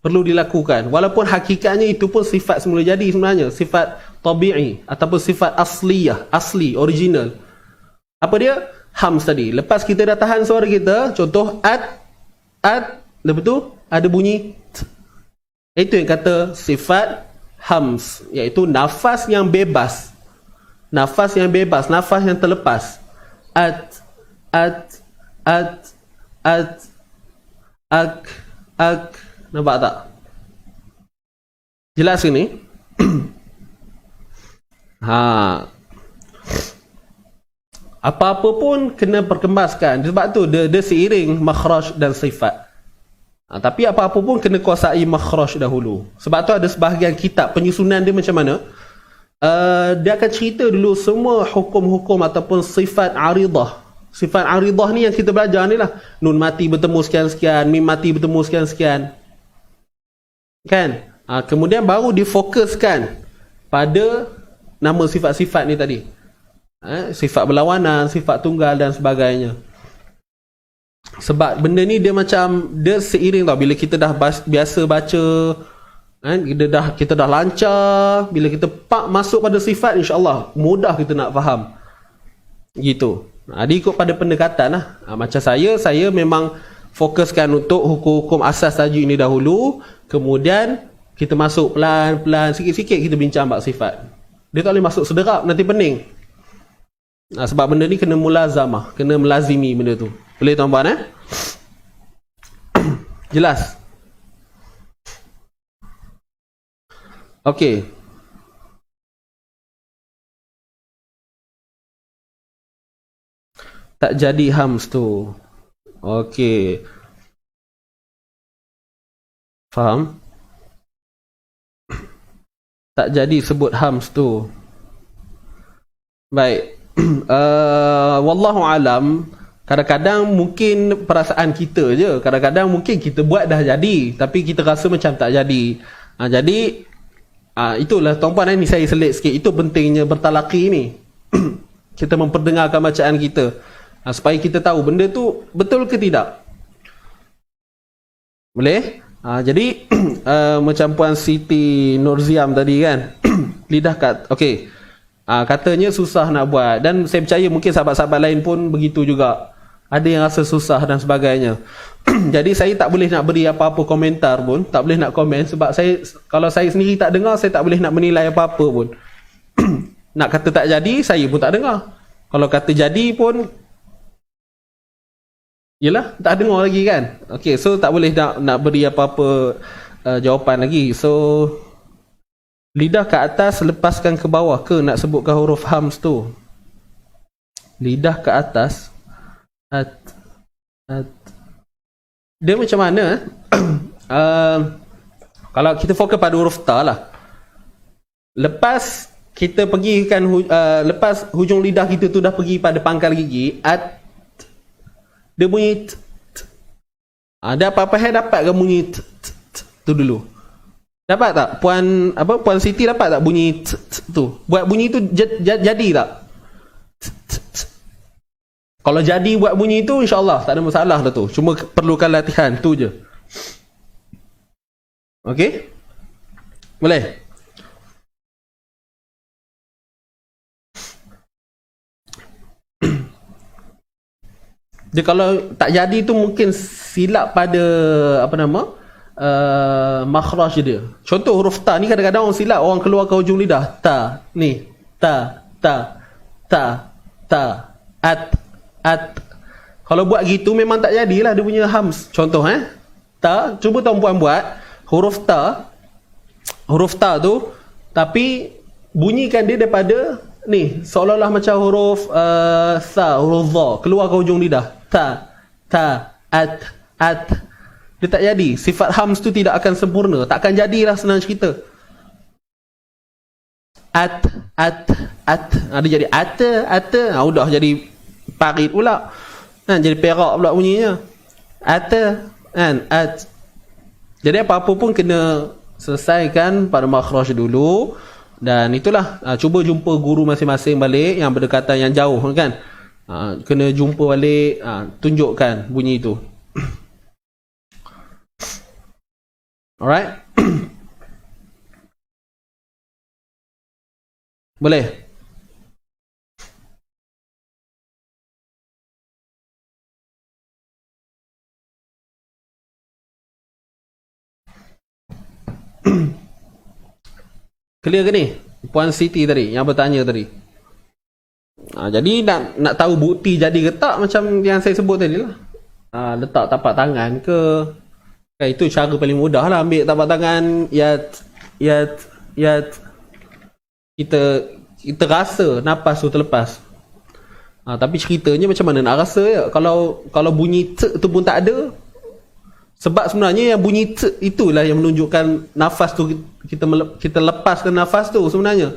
Perlu dilakukan. Walaupun hakikatnya itu pun sifat semula jadi sebenarnya. Sifat tabi'i ataupun sifat asliyah. Asli, original. Apa dia? Hams tadi. Lepas kita dah tahan suara kita, contoh at. Lepas tu ada bunyi t. Itu yang kata sifat hams, iaitu nafas yang bebas. Nafas yang bebas, nafas yang terlepas. Ak. Nampak tak? Jelas ke ni? Apa-apa pun kena perkembaskan. Sebab tu dia seiring makhraj dan sifat. Tapi apa-apa pun kena kuasai makhraj dahulu. Sebab tu ada sebahagian kitab penyusunan dia macam mana? Dia akan cerita dulu semua hukum-hukum ataupun sifat aridah. Sifat aridah ni yang kita belajar ni lah. Nun mati bertemu sekian-sekian, mim mati bertemu sekian-sekian. Kan? Kemudian baru difokuskan pada nama sifat-sifat ni tadi. Sifat berlawanan, sifat tunggal dan sebagainya. Sebab benda ni dia macam, dia seiring tau. Bila kita dah biasa baca, kita dah lancar, bila kita masuk pada sifat, insyaAllah mudah kita nak faham. Gitu. Dia ikut pada pendekatan lah. Macam saya memang fokuskan untuk hukum-hukum asas tajuk ini dahulu. Kemudian kita masuk pelan-pelan, sikit-sikit kita bincang bab sifat. Dia tak boleh masuk sederap, nanti pening. Sebab benda ni kena mulazamah, kena melazimi benda tu. Boleh tuan-puan Jelas? Okey. Tak jadi hams tu. Okey. Faham? Tak jadi sebut hams tu. Baik. Wallahu alam. Kadang-kadang mungkin perasaan kita je. Kadang-kadang mungkin kita buat dah jadi, tapi kita rasa macam tak jadi. Jadi itulah tuan-puan ni saya selit sikit. Itu pentingnya bertalaqi ni. Kita memperdengarkan bacaan kita. Supaya kita tahu benda tu betul ke tidak. Boleh? Jadi macam Puan Siti Nurziam tadi kan. Lidah kat. Okey. Katanya susah nak buat. Dan saya percaya mungkin sahabat-sahabat lain pun begitu juga. Ada yang rasa susah dan sebagainya. Jadi saya tak boleh nak beri apa-apa komentar pun. Tak boleh nak komen. Sebab kalau saya sendiri tak dengar, saya tak boleh nak menilai apa-apa pun. Nak kata tak jadi, saya pun tak dengar. Kalau kata jadi pun, yelah, tak dengar lagi kan. Okay, so tak boleh nak beri apa-apa jawapan lagi. So lidah ke atas, lepaskan ke bawah ke nak sebutkan huruf hams tu? Lidah ke atas. Dia macam mana? Kalau kita fokus pada huruf ta lah. Lepas kita pergi kan, lepas hujung lidah kita tu dah pergi pada pangkal gigi, dia bunyi ada apa-apa dapat ke bunyi tu dulu? Dapat tak? Puan Siti dapat tak bunyi tu? Buat bunyi tu jadi tak? Kalau jadi buat bunyi tu, insyaAllah tak ada masalah dah tu. Cuma perlukan latihan, tu je. Okey? Boleh? Dia kalau tak jadi tu mungkin silap pada apa nama? Makhraj dia. Contoh huruf ta ni kadang-kadang orang silap, orang keluarkan hujung lidah. Ta, ni, ta, at. Kalau buat gitu memang tak jadilah dia punya hams. Contoh ta, cuba tuan-puan buat huruf ta tu tapi bunyikan dia daripada ni, seolah-olah macam huruf sa, huruf za, keluar ke hujung lidah. Ta, at. Dia tak jadi. Sifat hams tu tidak akan sempurna. Tak akan jadilah, senang cerita. At. Dia jadi at. Udah jadi parit pula. Jadi perak pula bunyinya. At. Jadi apa-apa pun kena selesaikan pada makhraj dulu. Dan itulah, cuba jumpa guru masing-masing balik yang berdekatan, yang jauh kan. Kena jumpa balik, tunjukkan bunyi itu. Alright. Boleh? Clear ke ni? Puan Siti tadi yang bertanya tadi. Jadi nak tahu bukti jadi ke tak, macam yang saya sebut tadi lah. Letak tapak tangan ke, itu cara paling mudah lah. Ambil tapak tangan, yat. Kita rasa nafas tu terlepas. Tapi ceritanya macam mana nak rasa ya? Kalau bunyi tu pun tak ada. Sebab sebenarnya yang bunyi itulah yang menunjukkan nafas tu, kita lepaskan nafas tu sebenarnya.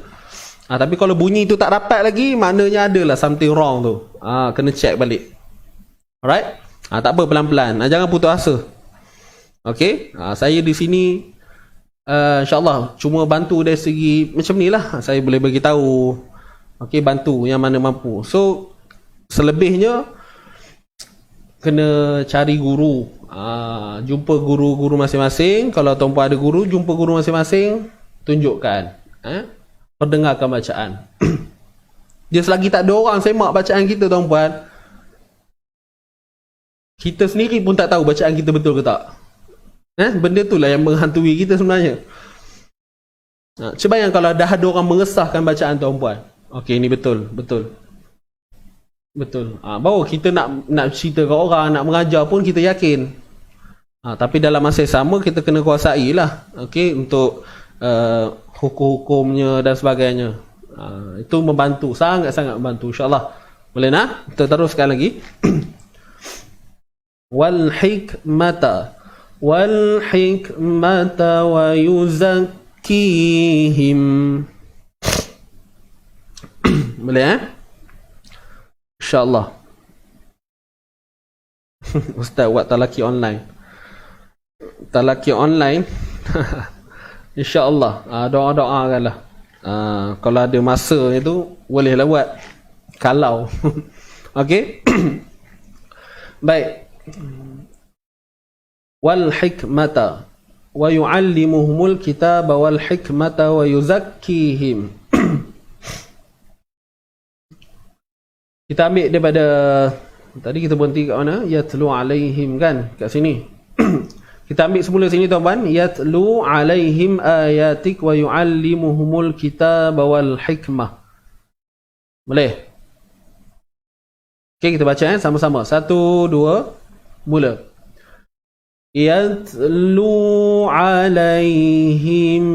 Tapi kalau bunyi tu tak dapat lagi, maknanya adalah something wrong tu. Kena check balik. Alright? Tak apa, pelan-pelan. Jangan putus asa. Okay? Saya di sini insyaAllah cuma bantu dari segi macam ni lah. Saya boleh bagi tahu. Okay, bantu yang mana mampu. So, selebihnya kena cari guru. Jumpa guru-guru masing-masing. Kalau tuan-puan ada guru, jumpa guru masing-masing, tunjukkan, perdengarkan bacaan. Dia selagi tak ada orang semak bacaan kita, tuan-puan, kita sendiri pun tak tahu bacaan kita betul ke tak. Benda itulah yang menghantui kita sebenarnya. Cuba yang kalau dah ada orang mengesahkan bacaan, tuan-puan, okey, ni betul. Baru kita nak cerita ke orang, nak mengajar pun kita yakin. Tapi dalam masa yang sama kita kena kuasai lah, okey, untuk hukum-hukumnya dan sebagainya. Itu membantu, sangat-sangat membantu, insyaAllah. Boleh nak? Kita teruskan lagi. Wal hikmata wa yuzakkihim. Boleh InsyaAllah. Ustaz buat talaki online. InsyaAllah. Doa-doakanlah. Kalau ada masa itu, bolehlah buat. Kalau. Okey. Baik. Wal hikmata wa yu'allimuhumul kitaba wal hikmata wa yuzakkihim. Kita ambil daripada tadi kita berhenti kat mana? Yatlu alaihim kan? Kat sini. Kita ambil semula sini, tuan-tuan. Yatlu alaihim ayatik wa yu'allimuhumul kitaba wal hikmah. Boleh? Okey, kita baca sama-sama. 1, 2, mula. Yatlu alaihim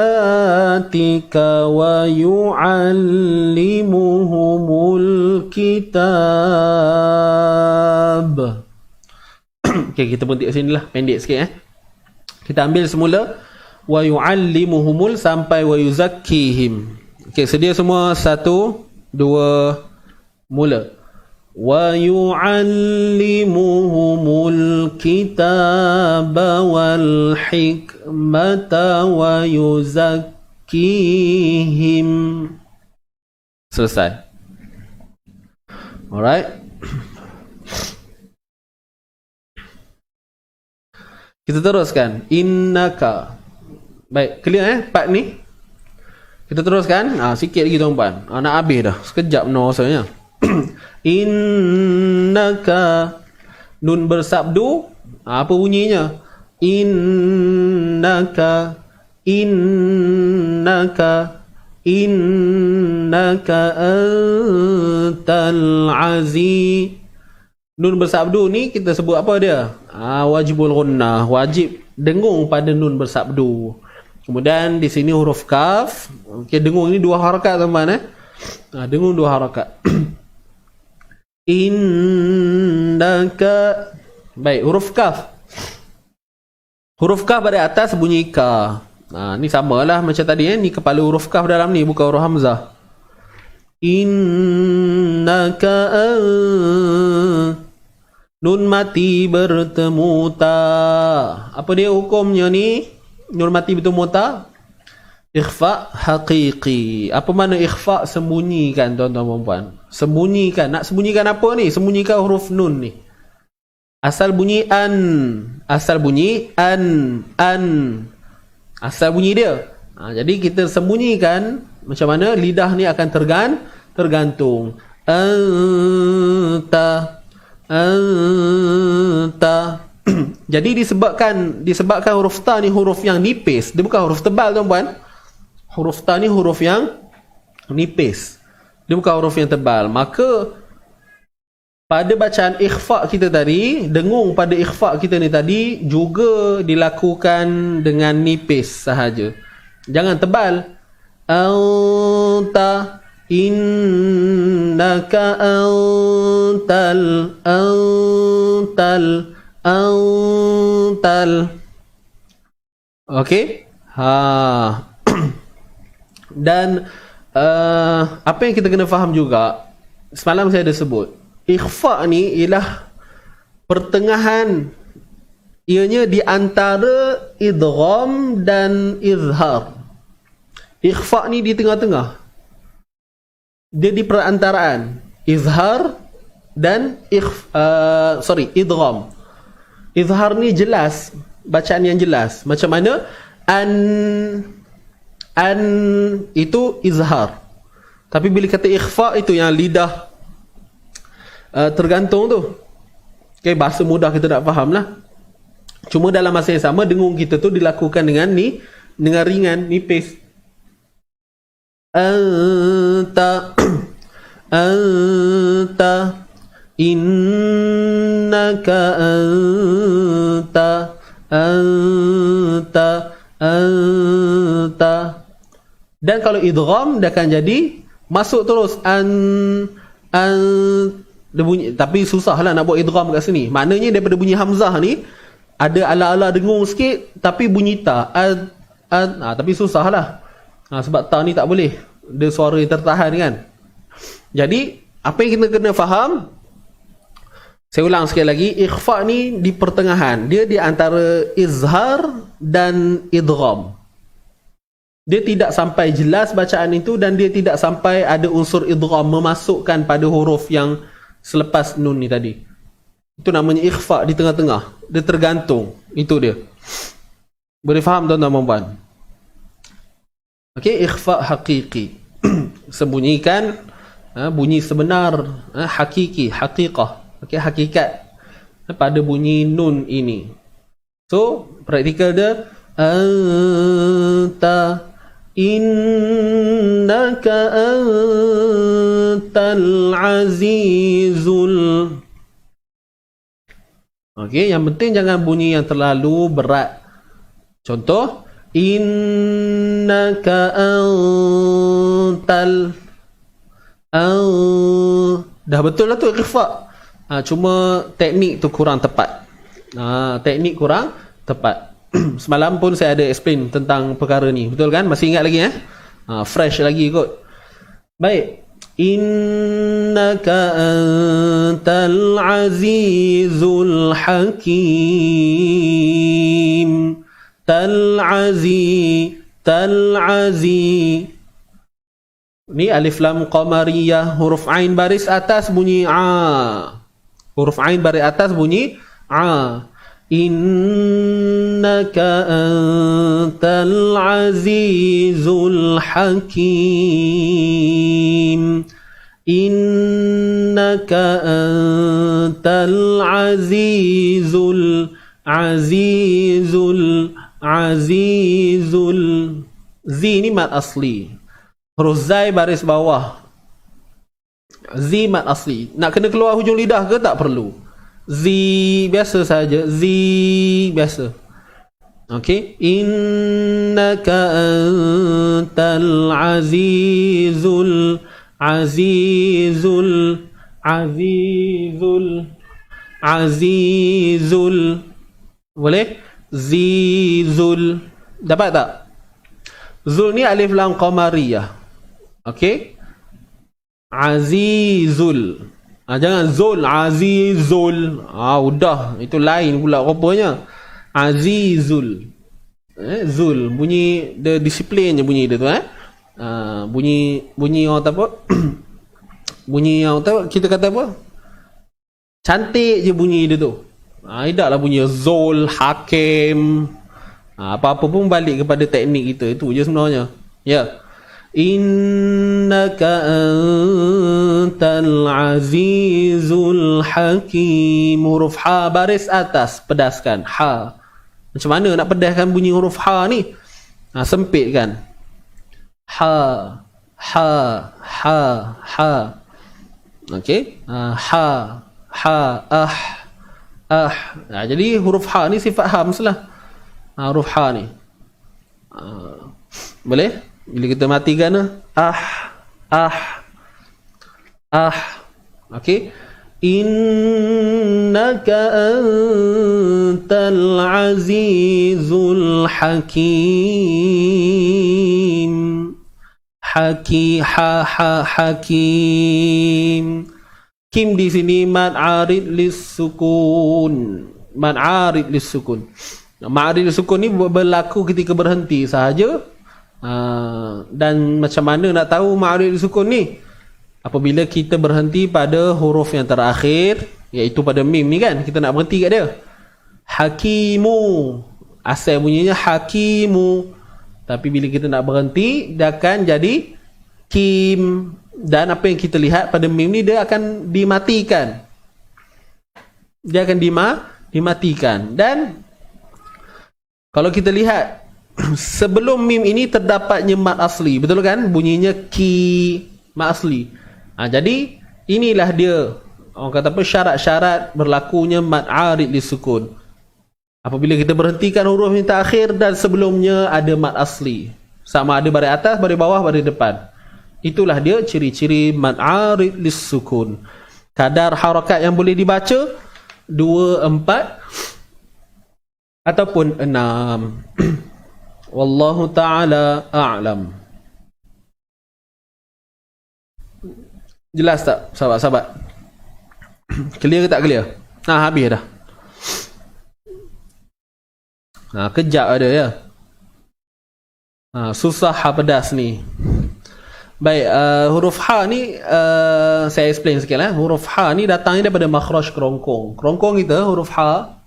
ayatika wa yu'allimuhumul kitab. Okey, kita berhenti kat sini lah. Pendek sikit Kita ambil semula wa yu'allimuhumul sampai wa yuzakkihim. Okey, sedia semua? 1, 2, mula. Wa yu'allimuhumul kitaba wal hikmata wa yuzakkihim. Selesai. Alright. Kita teruskan. Innaka. Baik, clear part ni? Kita teruskan. Sikit lagi tuan-puan. Nak habis dah. Sekejap no rasanya. Innaka. Nun bersabdu. Apa bunyinya? Innaka. Innaka. Innaka antal aziz. Nun bersabdu ni kita sebut apa dia? Wajibul gunnah, wajib dengung pada nun bersabdu. Kemudian di sini huruf kaf. Okey, dengung ini 2 harakat teman-teman dengung 2 harakat. Innaka. Baik, huruf kaf. Huruf kaf pada atas bunyi ka. Ni samalah macam tadi ni kepala huruf kaf dalam ni, bukan huruf hamzah. Innaka nun mati bertemu ta. Apa dia hukumnya ni? Nun mati bertemu ta? Ikhfa haqiqi. Apa makna ikhfa? Sembunyikan tuan-tuan dan puan. Sembunyikan. Nak sembunyikan apa ni? Sembunyikan huruf nun ni. Asal bunyi an. Asal bunyi an. Asal bunyi dia. Jadi kita sembunyikan. Macam mana lidah ni akan tergantung. Anta. Jadi disebabkan huruf ta ni huruf yang nipis. Dia bukan huruf tebal tuan-puan. Huruf ta ni huruf yang nipis. Dia bukan huruf yang tebal. Maka pada bacaan ikhfa kita tadi, dengung pada ikhfa kita ni tadi juga dilakukan dengan nipis sahaja. Jangan tebal. Anta, innaka antal. Okey? Dan apa yang kita kena faham juga, semalam saya ada sebut, ikhfa ni ialah pertengahan, ianya di antara idgham dan izhar. Ikhfa ni di tengah-tengah. Dia di perantaraan izhar dan idgham. Izhar ni jelas, bacaan yang jelas. Macam mana? An itu izhar. Tapi bila kata ikhfa itu yang lidah tergantung tu. Okay, bahasa mudah kita nak faham lah. Cuma dalam masa yang sama dengung kita tu dilakukan dengan ringan, nipis. Anta innaka anta. Dan kalau idgham dia akan jadi masuk terus dia bunyi, tapi susah lah nak buat idgham kat sini. Maknanya daripada bunyi hamzah ni ada ala-ala dengung sikit tapi bunyi ta. Tapi susah lah. Sebab ta ni tak boleh. Dia suara yang tertahan kan. Jadi apa yang kita kena faham, saya ulang sekali lagi, ikhfa ni di pertengahan. Dia di antara izhar dan idgham. Dia tidak sampai jelas bacaan itu dan dia tidak sampai ada unsur idgham memasukkan pada huruf yang selepas nun ni tadi. Itu namanya ikhfa di tengah-tengah. Dia tergantung. Itu dia. Boleh faham tuan-tuan dan puan? Okey, ikhfa haqiqi. Sembunyikan bunyi sebenar, hakiki, haqiqah. Okey, hakikat pada bunyi nun ini. So, praktikal dia anta innaka antal azizul. Okey, yang penting jangan bunyi yang terlalu berat. Contoh, innaka antal. Dah betul lah tu ikhfa. Cuma teknik tu kurang tepat. Teknik kurang tepat. Semalam pun saya ada explain tentang perkara ni. Betul kan? Masih ingat lagi fresh lagi kot. Baik. Innaka antal azizul hakim. Tal aziz. Ni alif lam qamariyah, huruf ain baris atas bunyi a. Huruf ain baris atas bunyi a. Innaka antal azizul hakim. Innaka antal azizul zi ni mat asli. Huruf zai baris bawah. Zi mat asli. Nak kena keluar hujung lidah ke tak perlu? Zi biasa saja. Zi biasa. Okey. Innaka antal azizul boleh? Zizul. Dapat tak? Zul ni alif lam qamariyah. Okey. Azizul. Jangan zul, azizul. Udah, itu lain pula rupanya. Azizul. Zul bunyi the disiplin je bunyi dia tu bunyi orang apa? Bunyi yang tahu kita kata apa? Cantik je bunyi dia tu. Tidaklah bunyi zul, hakim. Apa-apa pun balik kepada teknik kita. Itu je sebenarnya. Ya. Innaka antal azizul hakim. Huruf ha baris atas, pedaskan. Ha. Macam mana nak pedaskan bunyi huruf ha ni? Sempit kan? Ha. Okey. Ha. Jadi huruf ha ni sifat ha mestilah. Huruf ha ni. Boleh? Bila kita matikan okey. Innaka antal azizul hakim. Hakim. Kim di sini mad arid lis sukun. Mad arid lis sukun. Mad arid lis sukun ni berlaku ketika berhenti sahaja. Dan macam mana nak tahu mad arid lis sukun ni? Apabila kita berhenti pada huruf yang terakhir, iaitu pada mim ni kan, kita nak berhenti kat dia. Hakimu. Asal bunyinya hakimu. Tapi bila kita nak berhenti, dia akan jadi kim. Dan apa yang kita lihat pada mim ni, dia akan dimatikan. Dia akan dimatikan. Dan kalau kita lihat, sebelum mim ini terdapatnya mat asli. Betul kan? Bunyinya ki, mat asli. Jadi inilah dia, orang kata apa, syarat-syarat berlakunya mat arid li sukun. Apabila kita berhentikan huruf yang terakhir dan sebelumnya ada mat asli. Sama ada baris atas, baris bawah, baris depan. Itulah dia ciri-ciri mat arid li sukun. Kadar harakat yang boleh dibaca 2, 4 ataupun 6. Wallahu ta'ala a'lam. Jelas tak sahabat-sahabat? Clear ke tak clear? Habis dah. Kejap ada ya. Susah pedas ni. Baik, huruf ha ni saya explain sikit lah. Huruf ha ni datangnya daripada makhraj kerongkong. Kerongkong kita huruf ha.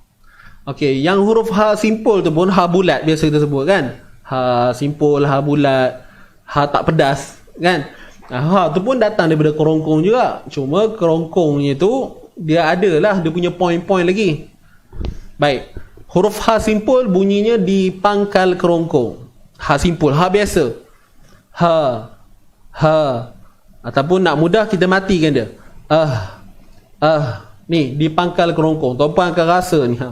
Okey, yang huruf ha simple tu pun ha bulat biasa kita sebut kan. Ha simple, ha bulat, ha tak pedas kan. Ha tu pun datang daripada kerongkong juga. Cuma kerongkongnya tu dia adalah dia punya point-point lagi. Baik. Huruf ha simple bunyinya di pangkal kerongkong. Ha simple, ha biasa. Ha. Ataupun nak mudah kita matikan dia. Ni di pangkal kerongkong. Tuan-puan akan rasa ni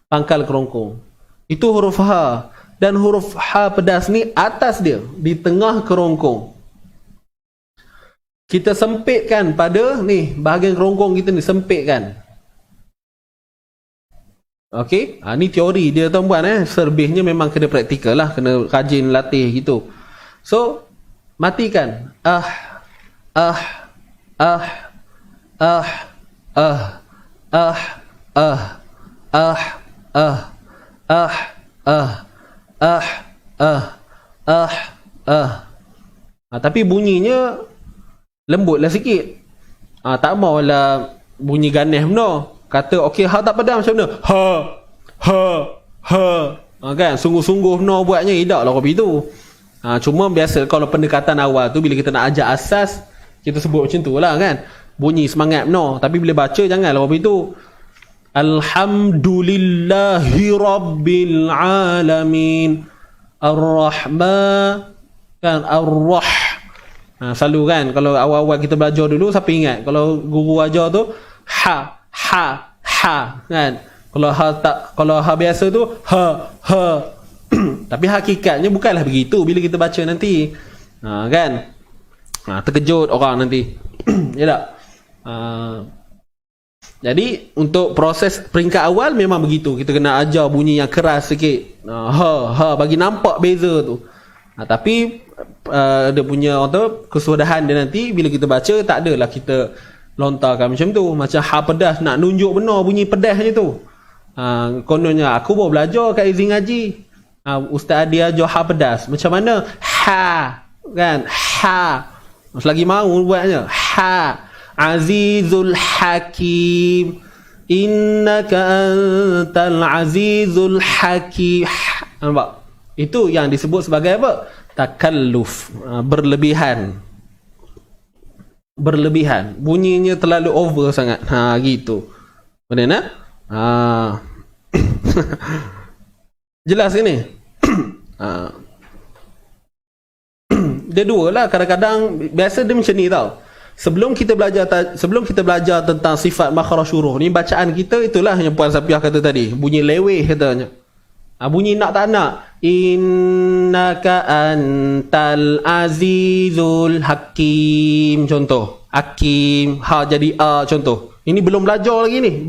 pangkal kerongkong. Itu huruf ha. Dan huruf ha pedas ni atas dia, di tengah kerongkong. Kita sempitkan pada ni bahagian kerongkong kita ni, sempitkan. Okey, ni teori dia tuan-puan Selebihnya memang kena praktikal lah, kena rajin latih gitu. So, matikan. Tapi bunyinya lembutlah sikit. Tak maulah bunyi ganas benar. Kata okey ha tak padam macam mana? Ha. Kan sungguh-sungguh benar buatnya, tidaklah kopi tu. Cuma biasa kalau pendekatan awal tu bila kita nak ajar asas, kita sebut macam tu lah kan. Bunyi semangat benar. Tapi bila baca janganlah kopi tu. Alhamdulillahi Rabbil Alamin Ar-Rahman kan, Ar-Rah. Selalu kan kalau awal-awal kita belajar dulu, siapa ingat kalau guru ajar tu ha kan. Kalau ha biasa tu ha. Tapi hakikatnya bukanlah begitu bila kita baca nanti. Kan? Terkejut orang nanti. Ya tak? Jadi untuk proses peringkat awal memang begitu. Kita kena ajar bunyi yang keras sikit. Ha bagi nampak beza tu. Tapi dia punya kesudahan dia nanti bila kita baca, tak adalah kita lontarkan macam tu. Macam ha pedas, nak nunjuk benar bunyi pedasnya tu. Kononnya aku baru belajar kat izin ngaji. Ustaz dia ajar ha pedas. Macam mana? Ha kan? Ha. Selagi mahu buatnya. Ha. Azizul Hakim. Innaka antal azizul hakim. Nampak? Itu yang disebut sebagai apa? Takalluf. Berlebihan. Bunyinya terlalu over sangat. Gitu. Benar nak? Jelas ini. Dia dua lah. Kadang-kadang biasa dia macam ni tau. Sebelum kita belajar tentang sifat makhraj huruf ni, bacaan kita itulah yang Puan Safiah kata tadi, bunyi leweh katanya. Bunyi nak tak nak. Innaka antal azizul hakim, contoh. Hakim, ha jadi a, contoh. Ini belum belajar lagi ni,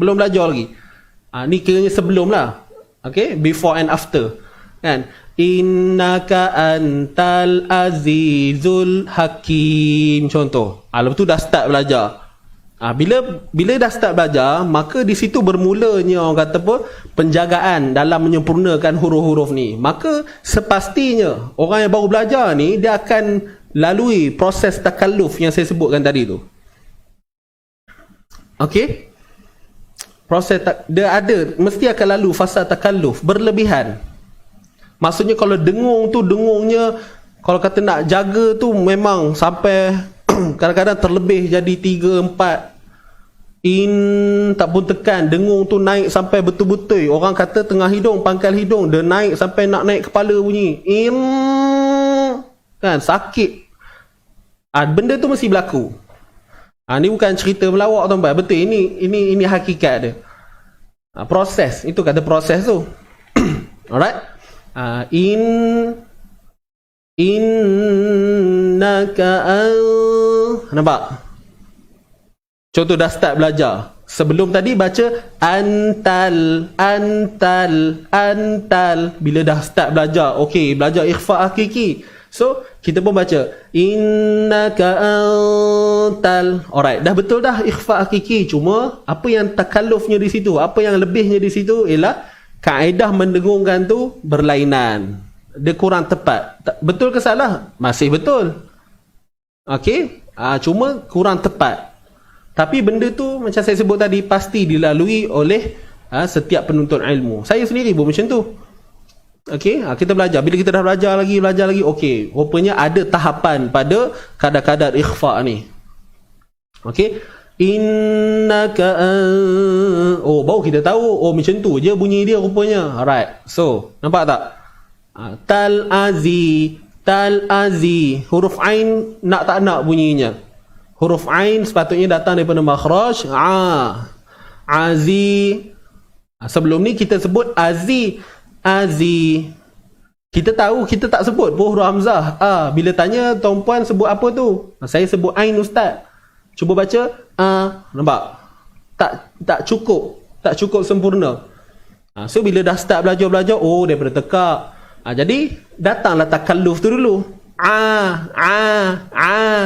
ni kiranya sebelum lah. Okay, before and after. Kan? Innaka antal azizul hakim, contoh. Lepas tu dah start belajar. Bila dah start belajar, maka di situ bermulanya orang kata apa, penjagaan dalam menyempurnakan huruf-huruf ni. Maka sepastinya orang yang baru belajar ni, dia akan lalui proses takalluf yang saya sebutkan tadi tu. Okey? Dia mesti akan lalu fasa takalluf berlebihan. Maksudnya kalau dengungnya kalau kata nak jaga tu memang sampai kadang-kadang terlebih jadi 3, 4 tak pun tekan. Dengung tu naik sampai betul-betul. Orang kata tengah hidung, pangkal hidung, dia naik sampai nak naik kepala bunyi. Kan sakit. Benda tu mesti berlaku. Ni bukan cerita melawak tuan-tuan. Betul, ini hakikat dia. Proses, itu kata proses tu. Alright. Innaka nampak? Contoh dah start belajar. Sebelum tadi baca antal. Bila dah start belajar, okey, belajar ikhfa hakiki. So, kita pun baca innaka antal. Alright, dah betul dah ikhfa hakiki. Cuma apa yang takallufnya di situ, apa yang lebihnya di situ ialah kaedah mendengungkan tu berlainan. Dia kurang tepat. Betul ke salah? Masih betul. Okey? Cuma kurang tepat. Tapi benda tu macam saya sebut tadi pasti dilalui oleh setiap penuntut ilmu. Saya sendiri pun macam tu. Okey? Kita belajar. Bila kita dah belajar lagi, okey, rupanya ada tahapan pada kadar-kadar ikhfa ni. Okey? Innaka baru kita tahu macam tu je bunyi dia rupanya. Alright. So, nampak tak? Tal azi, huruf ain nak tak nak bunyinya. Huruf ain sepatutnya datang daripada makhraj azi. Sebelum ni kita sebut azi. Kita tahu kita tak sebut pun huruf hamzah. Bila tanya tuan puan sebut apa tu? Saya sebut ain ustaz. Cuba baca. Nampak? Tak cukup sempurna. So bila dah start belajar, daripada tekak. Jadi datanglah takalluf tu dulu.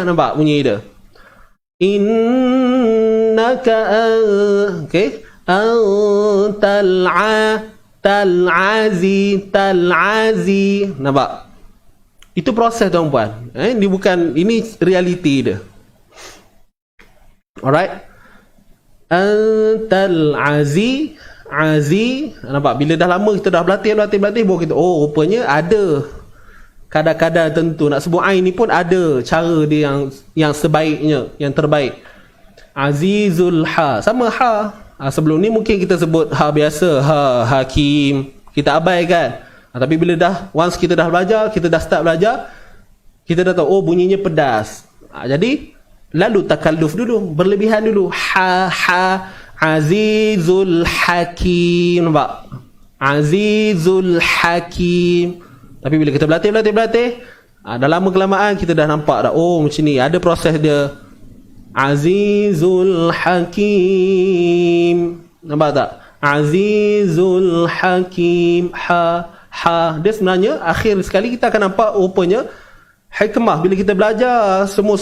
Nampak bunyi dia? Innaka okey. Tal azi. Nampak? Itu proses tuan-puan. Ini bukan, ini realiti dia. Alright. Antal azi. Nampak? Bila dah lama kita dah berlatih, baru kita, oh rupanya ada kadar-kadar tentu. Nak sebut ain ni pun ada cara dia yang sebaiknya, yang terbaik. Azizul ha. Sama ha. Sebelum ni mungkin kita sebut ha biasa, ha hakim. Kita abaikan. Tapi bila dah, once kita dah belajar, kita dah start belajar, kita dah tahu, oh bunyinya pedas. Jadi, lalu takalluf dulu, berlebihan dulu. Ha, azizul hakim. Nampak? Azizul hakim. Tapi bila kita berlatih, dah lama kelamaan, kita dah nampak dah, oh macam ni, ada proses dia. Azizul hakim. Nampak tak? Azizul hakim. Ha. Dia sebenarnya akhir sekali kita akan nampak rupanya hikmah bila kita belajar semua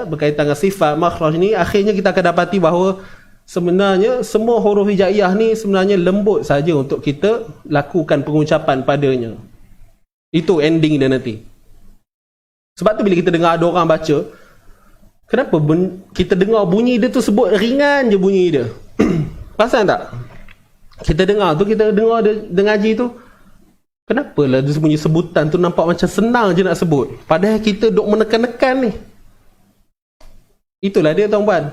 berkaitan dengan sifat makhraj ni, akhirnya kita akan dapati bahawa sebenarnya semua huruf hijaiyah ni sebenarnya lembut saja untuk kita lakukan pengucapan padanya. Itu ending dia nanti. Sebab tu bila kita dengar ada orang baca, kenapa kita dengar bunyi dia tu sebut ringan je bunyi dia. Perasan tak? Kita dengar dia ngaji tu, kenapalah dia punya sebutan tu nampak macam senang je nak sebut, padahal kita duk menekan-nekan ni. Itulah dia tuan-puan,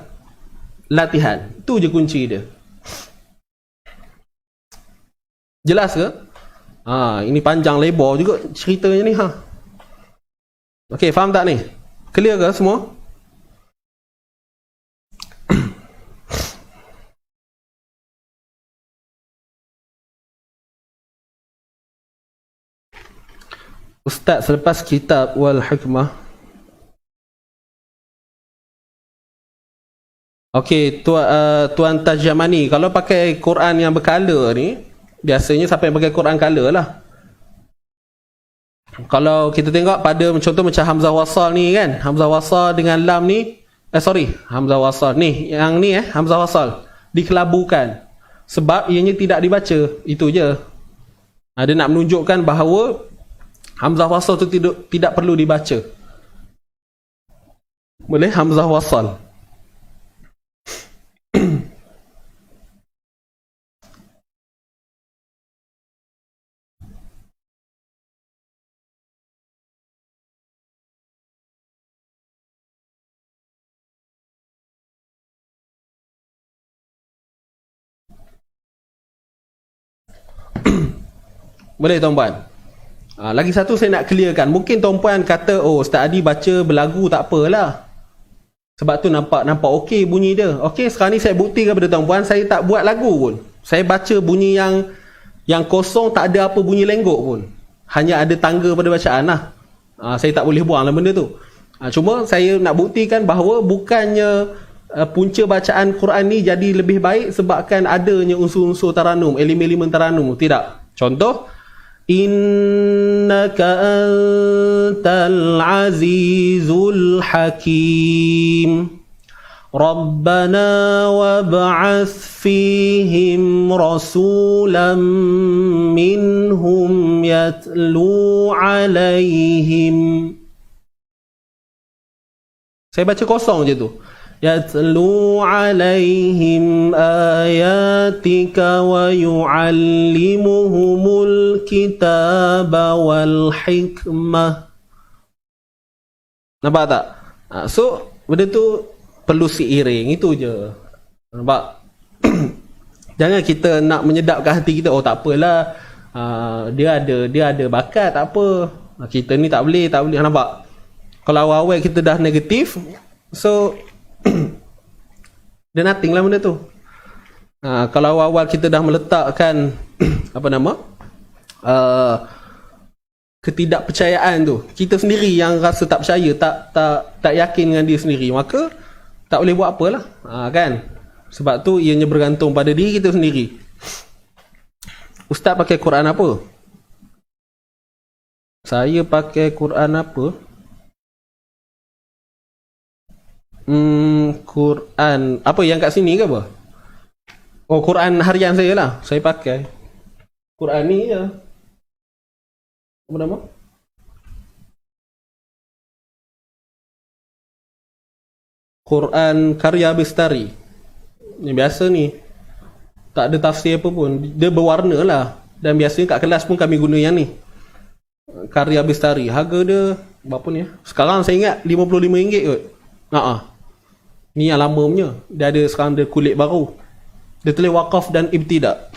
latihan. Itu je kunci dia. Jelas ke? Ini panjang lebar juga ceritanya ni. Okey, faham tak ni? Clear ke semua? Ustaz, selepas kitab wal hikmah. Okey, Tuan Tajamani, kalau pakai Quran yang bercolor ni, biasanya siapa yang pakai Quran color lah. Kalau kita tengok pada contoh macam Hamzah Wasal ni kan, Hamzah Wasal dengan lam ni, Hamzah Wasal ni, yang ni Hamzah Wasal dikelabukan sebab ianya tidak dibaca. Itu je. Dia nak menunjukkan bahawa Hamzah wasal tu tidak perlu dibaca. Boleh Hamzah wasal. Boleh tuan-puan? Lagi satu saya nak clearkan. Mungkin tuan-puan kata, oh Ustaz Adi baca berlagu tak apalah, sebab tu nampak okey bunyi dia. Okey, sekarang ni saya buktikan kepada tuan-puan, saya tak buat lagu pun. Saya baca bunyi yang kosong, tak ada apa bunyi lenggok pun. Hanya ada tangga pada bacaan lah. Saya tak boleh buang lah benda tu. Cuma saya nak buktikan bahawa bukannya punca bacaan Quran ni jadi lebih baik sebabkan adanya unsur-unsur taranum, elemen-elemen taranum. Tidak. Contoh, innaka antal azizul hakim rabbana wab'ath fihim rasulam minhum yatlu alaihim. Saya baca kosong je tu. Yatlu alaihim ayatika wa yu'allimuhumul kitaba wal hikmah. Nampak tak? So, benda tu perlu seiring. Itu je. Nampak? Jangan kita nak menyedapkan hati kita. Oh, tak apalah. Dia ada bakat, tak apa. Kita ni tak boleh. Nampak? Kalau awal-awal kita dah negatif, so dia nothing lah benda tu. Kalau awal kita dah meletakkan ketidakpercayaan tu, kita sendiri yang rasa tak percaya, tak yakin dengan dia sendiri, maka tak boleh buat apalah. Kan? Sebab tu ianya bergantung pada diri kita sendiri. Ustaz pakai Quran apa? Saya pakai Quran apa? Quran apa yang kat sini ke apa? Oh, Quran harian saya lah. Saya pakai Quran ni je. Apa nama? Quran karya Bestari. Ni biasa ni. Tak ada tafsir apa pun. Dia berwarna lah. Dan biasanya kat kelas pun kami guna yang ni. Karya Bestari. Harga dia berapa ni? Sekarang saya ingat RM55 kot. Ni yang lama punya. Dia ada sekarang dia kulit baru. Dia tulis Waqaf dan Ibtida.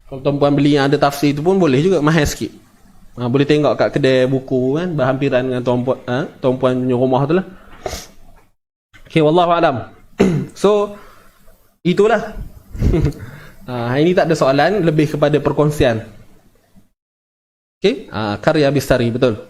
Kalau tuan-puan beli yang ada tafsir tu pun boleh juga, mahal sikit. Boleh tengok kat kedai buku kan, berhampiran dengan tuan-puan punya rumah tu lah. Okay, wallahu alam. So itulah. Hari ni tak ada soalan, lebih kepada perkongsian. Okay, karya Bestari, betul.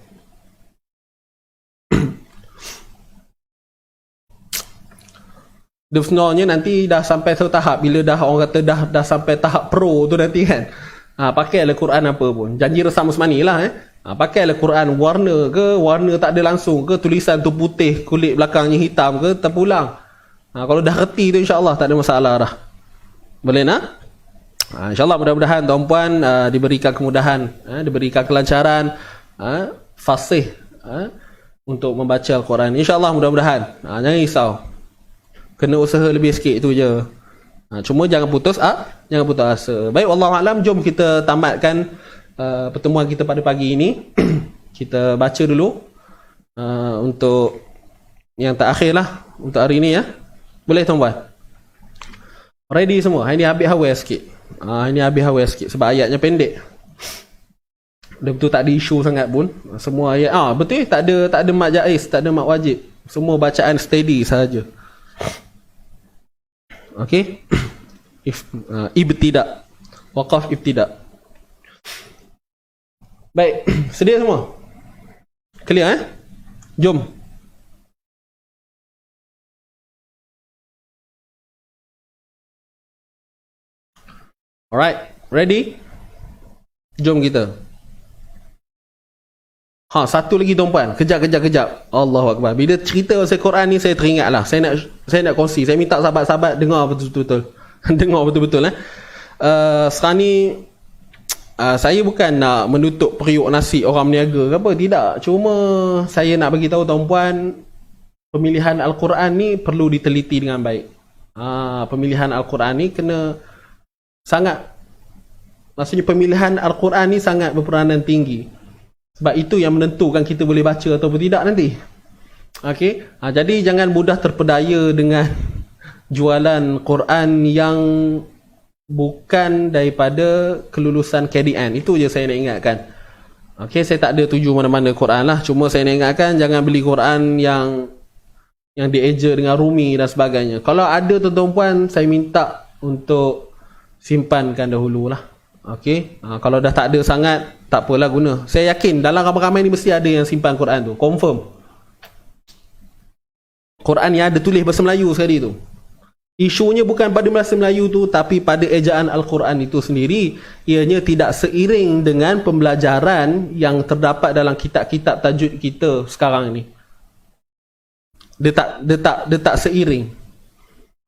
Dia sebenarnya nanti dah sampai satu tahap, bila dah orang kata dah sampai tahap pro tu nanti kan, pakailah Quran apa pun. Janji resam Usmani lah pakailah Quran warna ke, warna tak ada langsung ke, tulisan tu putih, kulit belakangnya hitam ke, terpulang. Kalau dah reti tu insya-Allah tak ada masalah dah. Boleh nak? InsyaAllah mudah-mudahan tuan-puan diberikan kemudahan, diberikan kelancaran, fasih untuk membaca Al-Quran. InsyaAllah mudah-mudahan. Jangan risau. Kena usaha lebih sikit tu je. Cuma jangan putus asa. Baik, wallahualam, jom kita tamatkan pertemuan kita pada pagi ini. Kita baca dulu untuk yang terakhir lah untuk hari ini ya. Boleh tuan-puan? Ready semua? Hari ni habis hawa sikit. Ini habis hawa sikit sebab ayatnya pendek. Dia betul tak ada isu sangat pun. Semua ayat betul tak ada mat jaiz, tak ada mat wajib. Semua bacaan steady sahaja. Okey. Ibtida. Waqaf ibtida. Baik, sedia semua? Clear Jom. Alright, ready? Jom kita. Satu lagi tuan-puan. Kejap. Allahu Akbar. Bila cerita pasal Quran ni saya teringat lah. Saya nak kongsi. Saya minta sahabat-sahabat dengar betul-betul. Dengar betul-betul sekarang ni saya bukan nak menutup periuk nasi orang berniaga ke apa. Tidak. Cuma saya nak bagi tahu tuan-puan, pemilihan Al-Quran ni perlu diteliti dengan baik. Pemilihan Al-Quran ni kena maksudnya pemilihan Al-Quran ni sangat berperanan tinggi. Sebab itu yang menentukan kita boleh baca ataupun tidak nanti. Okey. Jadi jangan mudah terpedaya dengan jualan Quran yang bukan daripada kelulusan KDN. Itu je saya nak ingatkan. Okey, saya tak ada tuju mana-mana Quran lah. Cuma saya nak ingatkan jangan beli Quran yang dieja dengan rumi dan sebagainya. Kalau ada tuan-tuan, saya minta untuk simpankan dahululah. Okey, kalau dah tak ada sangat, tak apalah guna. Saya yakin dalam ramai-ramai ni mesti ada yang simpan Quran tu, confirm. Quran yang ada tulis bahasa Melayu sekali tu. Isunya bukan pada bahasa Melayu tu, tapi pada ejaan Al-Quran itu sendiri. Ianya tidak seiring dengan pembelajaran yang terdapat dalam kitab-kitab tajwid kita sekarang ni. Dia tak seiring.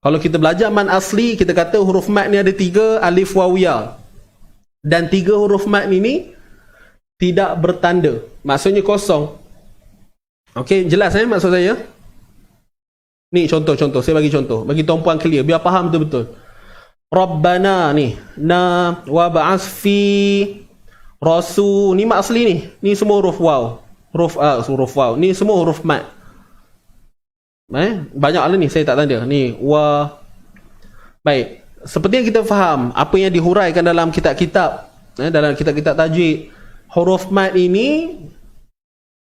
Kalau kita belajar man asli, kita kata huruf mat ni ada 3, alif waw ya. Dan 3 huruf mat ini tidak bertanda. Maksudnya kosong. Okey, jelas maksud saya? Ni contoh. Saya bagi contoh. Bagi tuan-puan clear. Biar faham betul-betul. Rabbana ni. Na wa ba'as fi rasul. Ni mat asli ni. Ni semua huruf waw. Huruf waw. Ni semua huruf mat. Banyak lah ni. Saya tak tanda. Ni wa. Baik. Seperti yang kita faham, apa yang dihuraikan dalam kitab-kitab, dalam kitab-kitab tajwid, huruf mat ini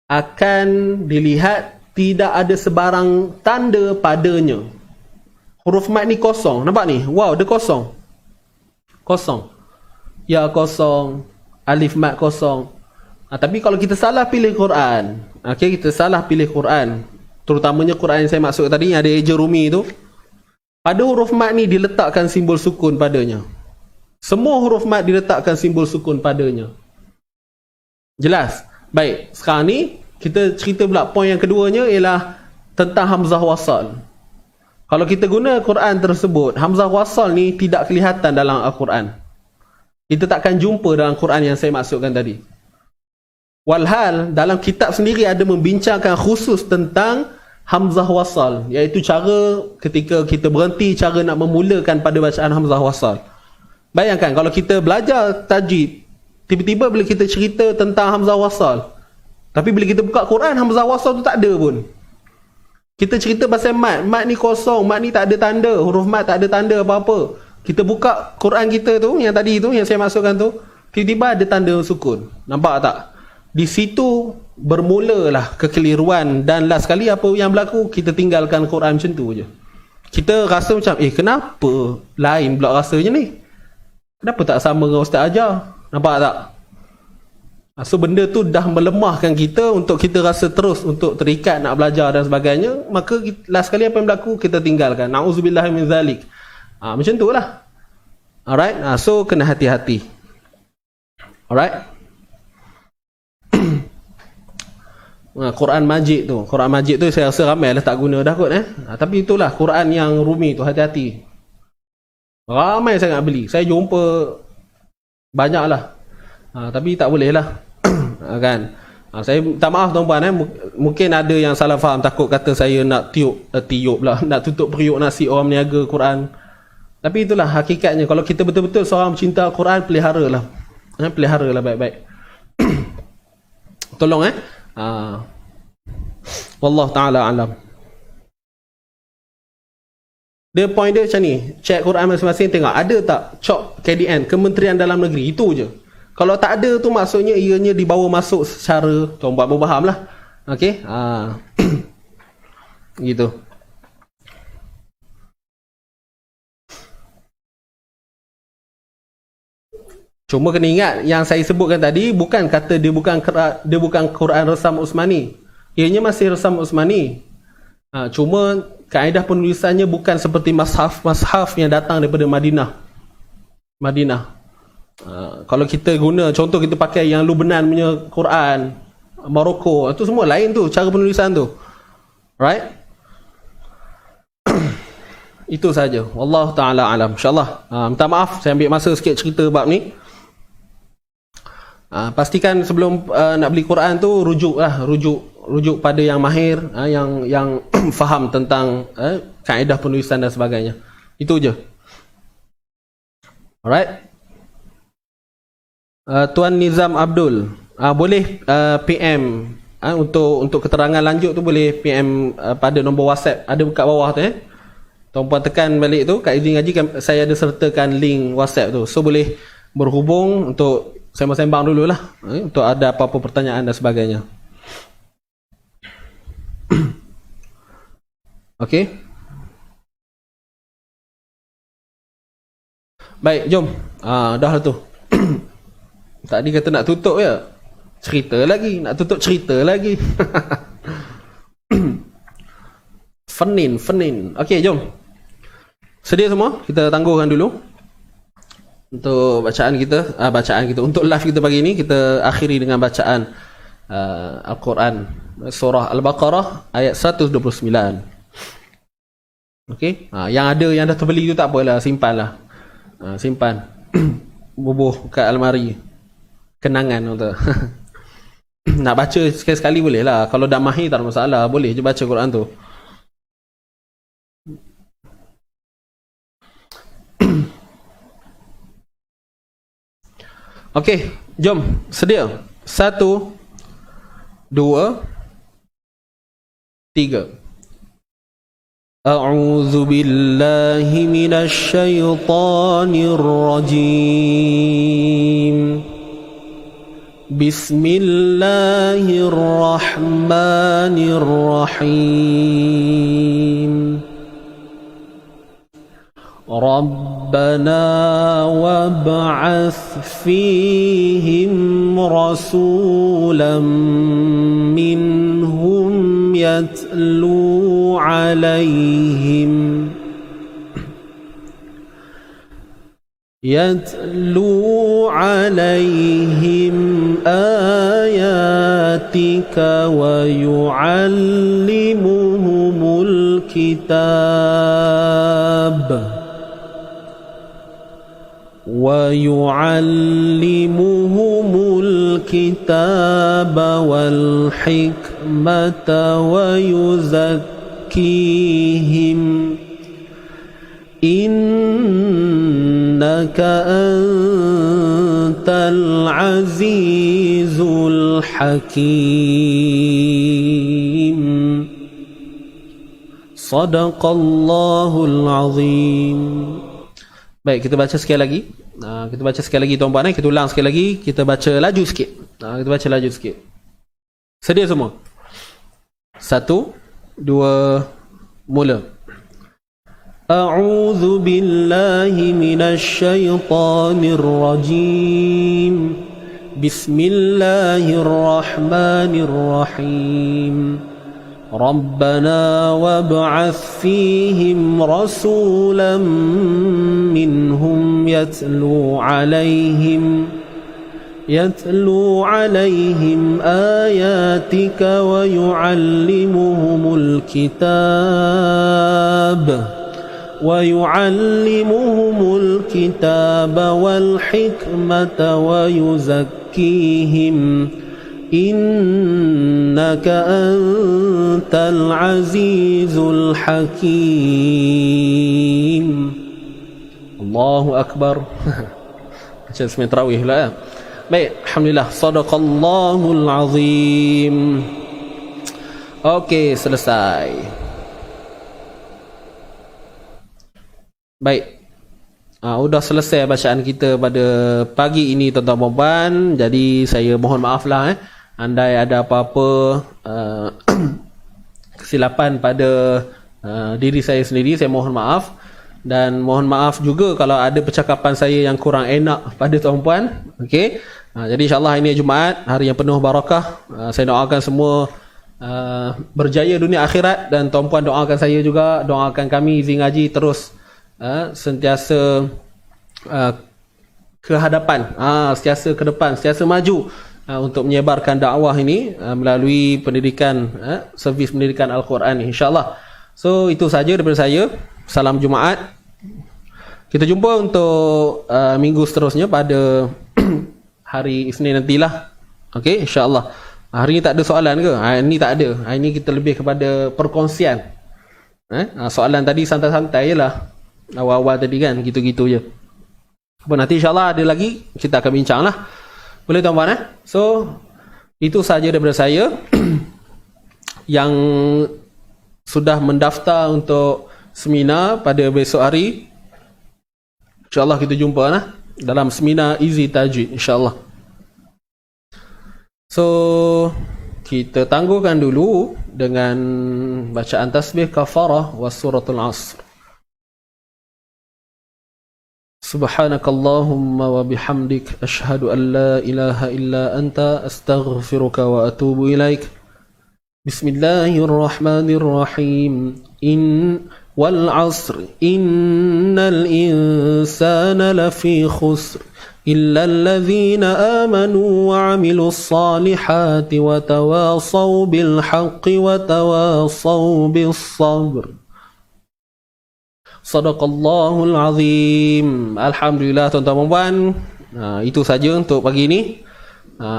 akan dilihat tidak ada sebarang tanda padanya. Huruf mat ni kosong. Nampak ni? Wow, dia kosong. Kosong. Ya kosong. Alif mat kosong. Tapi kalau kita salah pilih Quran, kita salah pilih Quran, terutamanya Quran yang saya maksud tadi, yang ada eja rumi tu, pada huruf mat ni diletakkan simbol sukun padanya. Semua huruf mat diletakkan simbol sukun padanya. Jelas? Baik, sekarang ni kita cerita pula poin yang keduanya ialah tentang hamzah wasal. Kalau kita guna Quran tersebut, hamzah wasal ni tidak kelihatan dalam Al-Quran. Kita takkan jumpa dalam Quran yang saya maksudkan tadi. Walhal dalam kitab sendiri ada membincangkan khusus tentang hamzah wasal, iaitu cara ketika kita berhenti, cara nak memulakan pada bacaan hamzah wasal. Bayangkan kalau kita belajar tajwid, tiba-tiba bila kita cerita tentang hamzah wasal, tapi bila kita buka Quran, hamzah wasal tu tak ada pun. Kita cerita pasal mat ni kosong, mat ni tak ada tanda, huruf mat tak ada tanda apa-apa. Kita buka Quran kita tu, yang tadi tu, yang saya masukkan tu, tiba-tiba ada tanda sukun. Nampak tak? Di situ bermulalah kekeliruan, dan last sekali apa yang berlaku, kita tinggalkan Quran macam tu je. Kita rasa macam, kenapa lain pula rasanya ni? Kenapa tak sama dengan Ustaz ajar? Nampak tak? So benda tu dah melemahkan kita untuk kita rasa terus untuk terikat nak belajar dan sebagainya. Maka last sekali apa yang berlaku, kita tinggalkan. Na'udzubillah min zalik. Macam tu lah. Alright, so kena hati-hati. Alright. Quran Majid tu saya rasa ramai lah tak guna dah kot tapi itulah Quran yang rumi tu, hati-hati. Ramai sangat beli, saya jumpa banyak lah, tapi tak boleh lah kan. Saya tak maaf tuan-puan, mungkin ada yang salah faham, takut kata saya nak tiup pula, nak tutup periuk nasi orang meniaga Quran. Tapi itulah hakikatnya, kalau kita betul-betul seorang mencinta Quran, peliharalah baik-baik. Tolong Wallahu ta'ala alam. Dia point dia macam ni, check Quran masing-masing, tengok ada tak COP KDN, Kementerian Dalam Negeri, itu je. Kalau tak ada tu maksudnya ianya dibawa masuk secara, tuan buat faham lah. Okey, gitu. Cuma kena ingat yang saya sebutkan tadi, bukan kata dia bukan Quran Resam Utsmani. Ianya masih Resam Utsmani. Cuma kaedah penulisannya bukan seperti mashaf yang datang daripada Madinah. Kalau kita guna, contoh kita pakai yang Lubnan punya Quran, Morocco, itu semua lain tu cara penulisan tu. Right? Itu saja. Wallahu ta'ala alam. InsyaAllah. Minta maaf saya ambil masa sikit cerita bab ni. Pastikan sebelum nak beli Quran tu rujuk pada yang mahir, yang faham tentang kaedah penulisan dan sebagainya. Itu je. Alright. Tuan Nizam Abdul, boleh PM untuk keterangan lanjut tu, boleh PM pada nombor WhatsApp ada kat bawah tu Tuan-puan tekan balik tu kat izin ngaji, saya ada sertakan link WhatsApp tu, so boleh berhubung untuk sembang-sembang dululah, untuk ada apa-apa pertanyaan dan sebagainya. Okey. Baik, jom. Dah lah tu. Tadi kata nak tutup ya. Cerita lagi, nak tutup cerita lagi. Fenin. Okey, jom. Sedia semua? Kita tangguhkan dulu. Untuk bacaan kita untuk live kita pagi ni, kita akhiri dengan bacaan Al-Quran surah Al-Baqarah ayat 129. Okey, yang dah terbeli tu tak apalah, simpanlah. Simpan. Bubuh kat almari. Kenangan tu. Nak baca sekali-sekali boleh lah. Kalau dah mahir tak ada masalah, boleh je baca Quran tu. Okey, jom. Sedia. 1, 2, 3. A'udzu billahi minasy syaithanir rajim. Bismillahirrahmanirrahim. ربنا وابعث فيهم رسولا منهم يتلو عليهم آياتك ويعلمهم الكتاب ويعلمهم الكتاب والحكمة ويزكيهم إنك أنت العزيز الحكيم صدق الله العظيم. Baik, kita baca sekali lagi. Kita baca sekali lagi tuan-puan. Kita ulang sekali lagi. Kita baca laju sikit. Kita baca laju sikit. Sedia semua? 1, 2, mula. A'udzu billahi minasy syaithanir rajim. Bismillahirrahmanirrahim. ربنا وابعث فيهم رسولا منهم يتلو عليهم آياتك ويعلمهم الكتاب والحكمة ويزكيهم إنك أنت العزيز الحكيم. الله أكبر. Macam semua tarawih lah ya. Baik, alhamdulillah. Sadaqallahul azim. Okey, selesai. Baik. Sudah selesai bacaan kita pada pagi ini tuan-tuan dan puan. Jadi saya mohon maaf lah andai ada apa-apa kesilapan pada diri saya sendiri, saya mohon maaf. Dan mohon maaf juga kalau ada percakapan saya yang kurang enak pada tuan-puan. Okey. Jadi insya-Allah ini Jumaat, hari yang penuh barakah. Saya doakan semua berjaya dunia akhirat, dan tuan-puan doakan saya juga, doakan kami Izin Ngaji terus sentiasa ke hadapan, sentiasa ke depan, sentiasa maju untuk menyebarkan dakwah ini melalui pendidikan, servis pendidikan Al-Quran insya-Allah. So itu saja daripada saya. Salam Jumaat. Kita jumpa untuk minggu seterusnya pada hari Isnin nantilah. Okey, insya-Allah. Hari ini tak ada soalan ke? Hari ini tak ada. Hari ini kita lebih kepada perkongsian. Soalan tadi santai-santai jelah. Awal-awal tadi kan, gitu-gitu je. Apa nanti insya-Allah ada lagi, kita akan bincang lah. Boleh tuan-tuan So, itu saja daripada saya. Yang sudah mendaftar untuk seminar pada besok hari, insya-Allah kita jumpa lah dalam seminar Easy Tajwid insya-Allah. So, kita tangguhkan dulu dengan bacaan tasbih kafarah was suratul asr. Subhanakallahumma wa bihamdik ashhadu an la ilaha illa anta astaghfiruka wa atubu ilaik. Bismillahirrahmanirrahim. Wal 'asr innal insana lafi khusr illa alladhina amanu wa 'amilus salihati wa tawasaw bil haqqi wa tawasaw bis sabr. Sadaqallahul azim. Alhamdulillah tuan-tuan dan puan. Itu saja untuk pagi ini.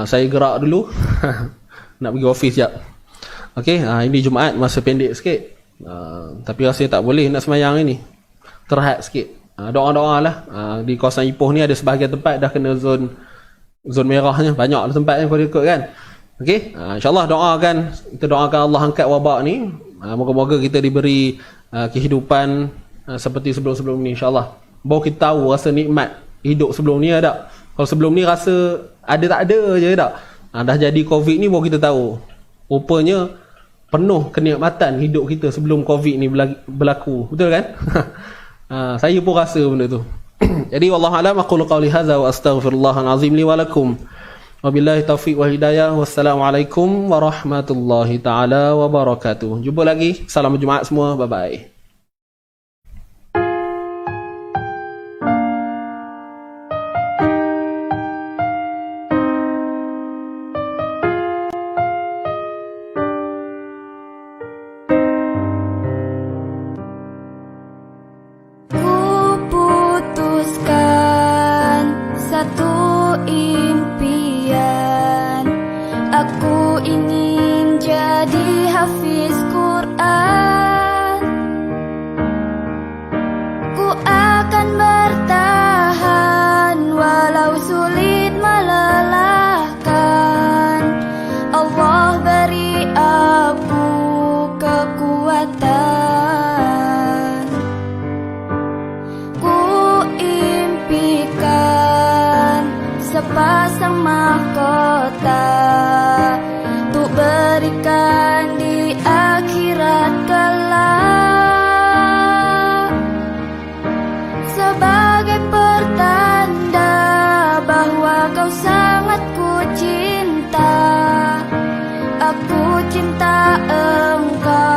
Saya gerak dulu. Nak pergi office jap. Okey, ini Jumaat, masa pendek sikit. Tapi rasanya tak boleh nak semayang ini. Terhad sikit. Doa-doa lah. Di kawasan Ipoh ni ada sebahagian tempat dah kena zon merahnya. Banyak tempat yang kau ikut kan. Okey, insya-Allah doakan, kita doakan Allah angkat wabak ni. Moga-moga kita diberi kehidupan seperti sebelum-sebelum ni insya-Allah. Baru kita tahu rasa nikmat hidup sebelum ni ada. Kalau sebelum ni rasa ada tak ada je tak. Dah jadi Covid ni baru kita tahu. Rupanya penuh kenikmatan hidup kita sebelum Covid ni berlaku. Betul kan? Saya pun rasa benda tu. Jadi wallahu alam, aqulu qawli hadza wa astaghfirullahal azim li wa lakum. Wabillahi taufiq wa hidayah. Wassalamualaikum warahmatullahi taala wabarakatuh. Jumpa lagi. Salam Jumaat semua. Bye bye. Kuputuskan hafiz Quran. Ku akan bertahan walau sulit melelahkan. Allah beri aku kekuatan. Ku impikan sepasang mahkota untuk berikan di akhirat kelak, sebagai pertanda bahwa kau sangat ku cinta. Aku cinta engkau.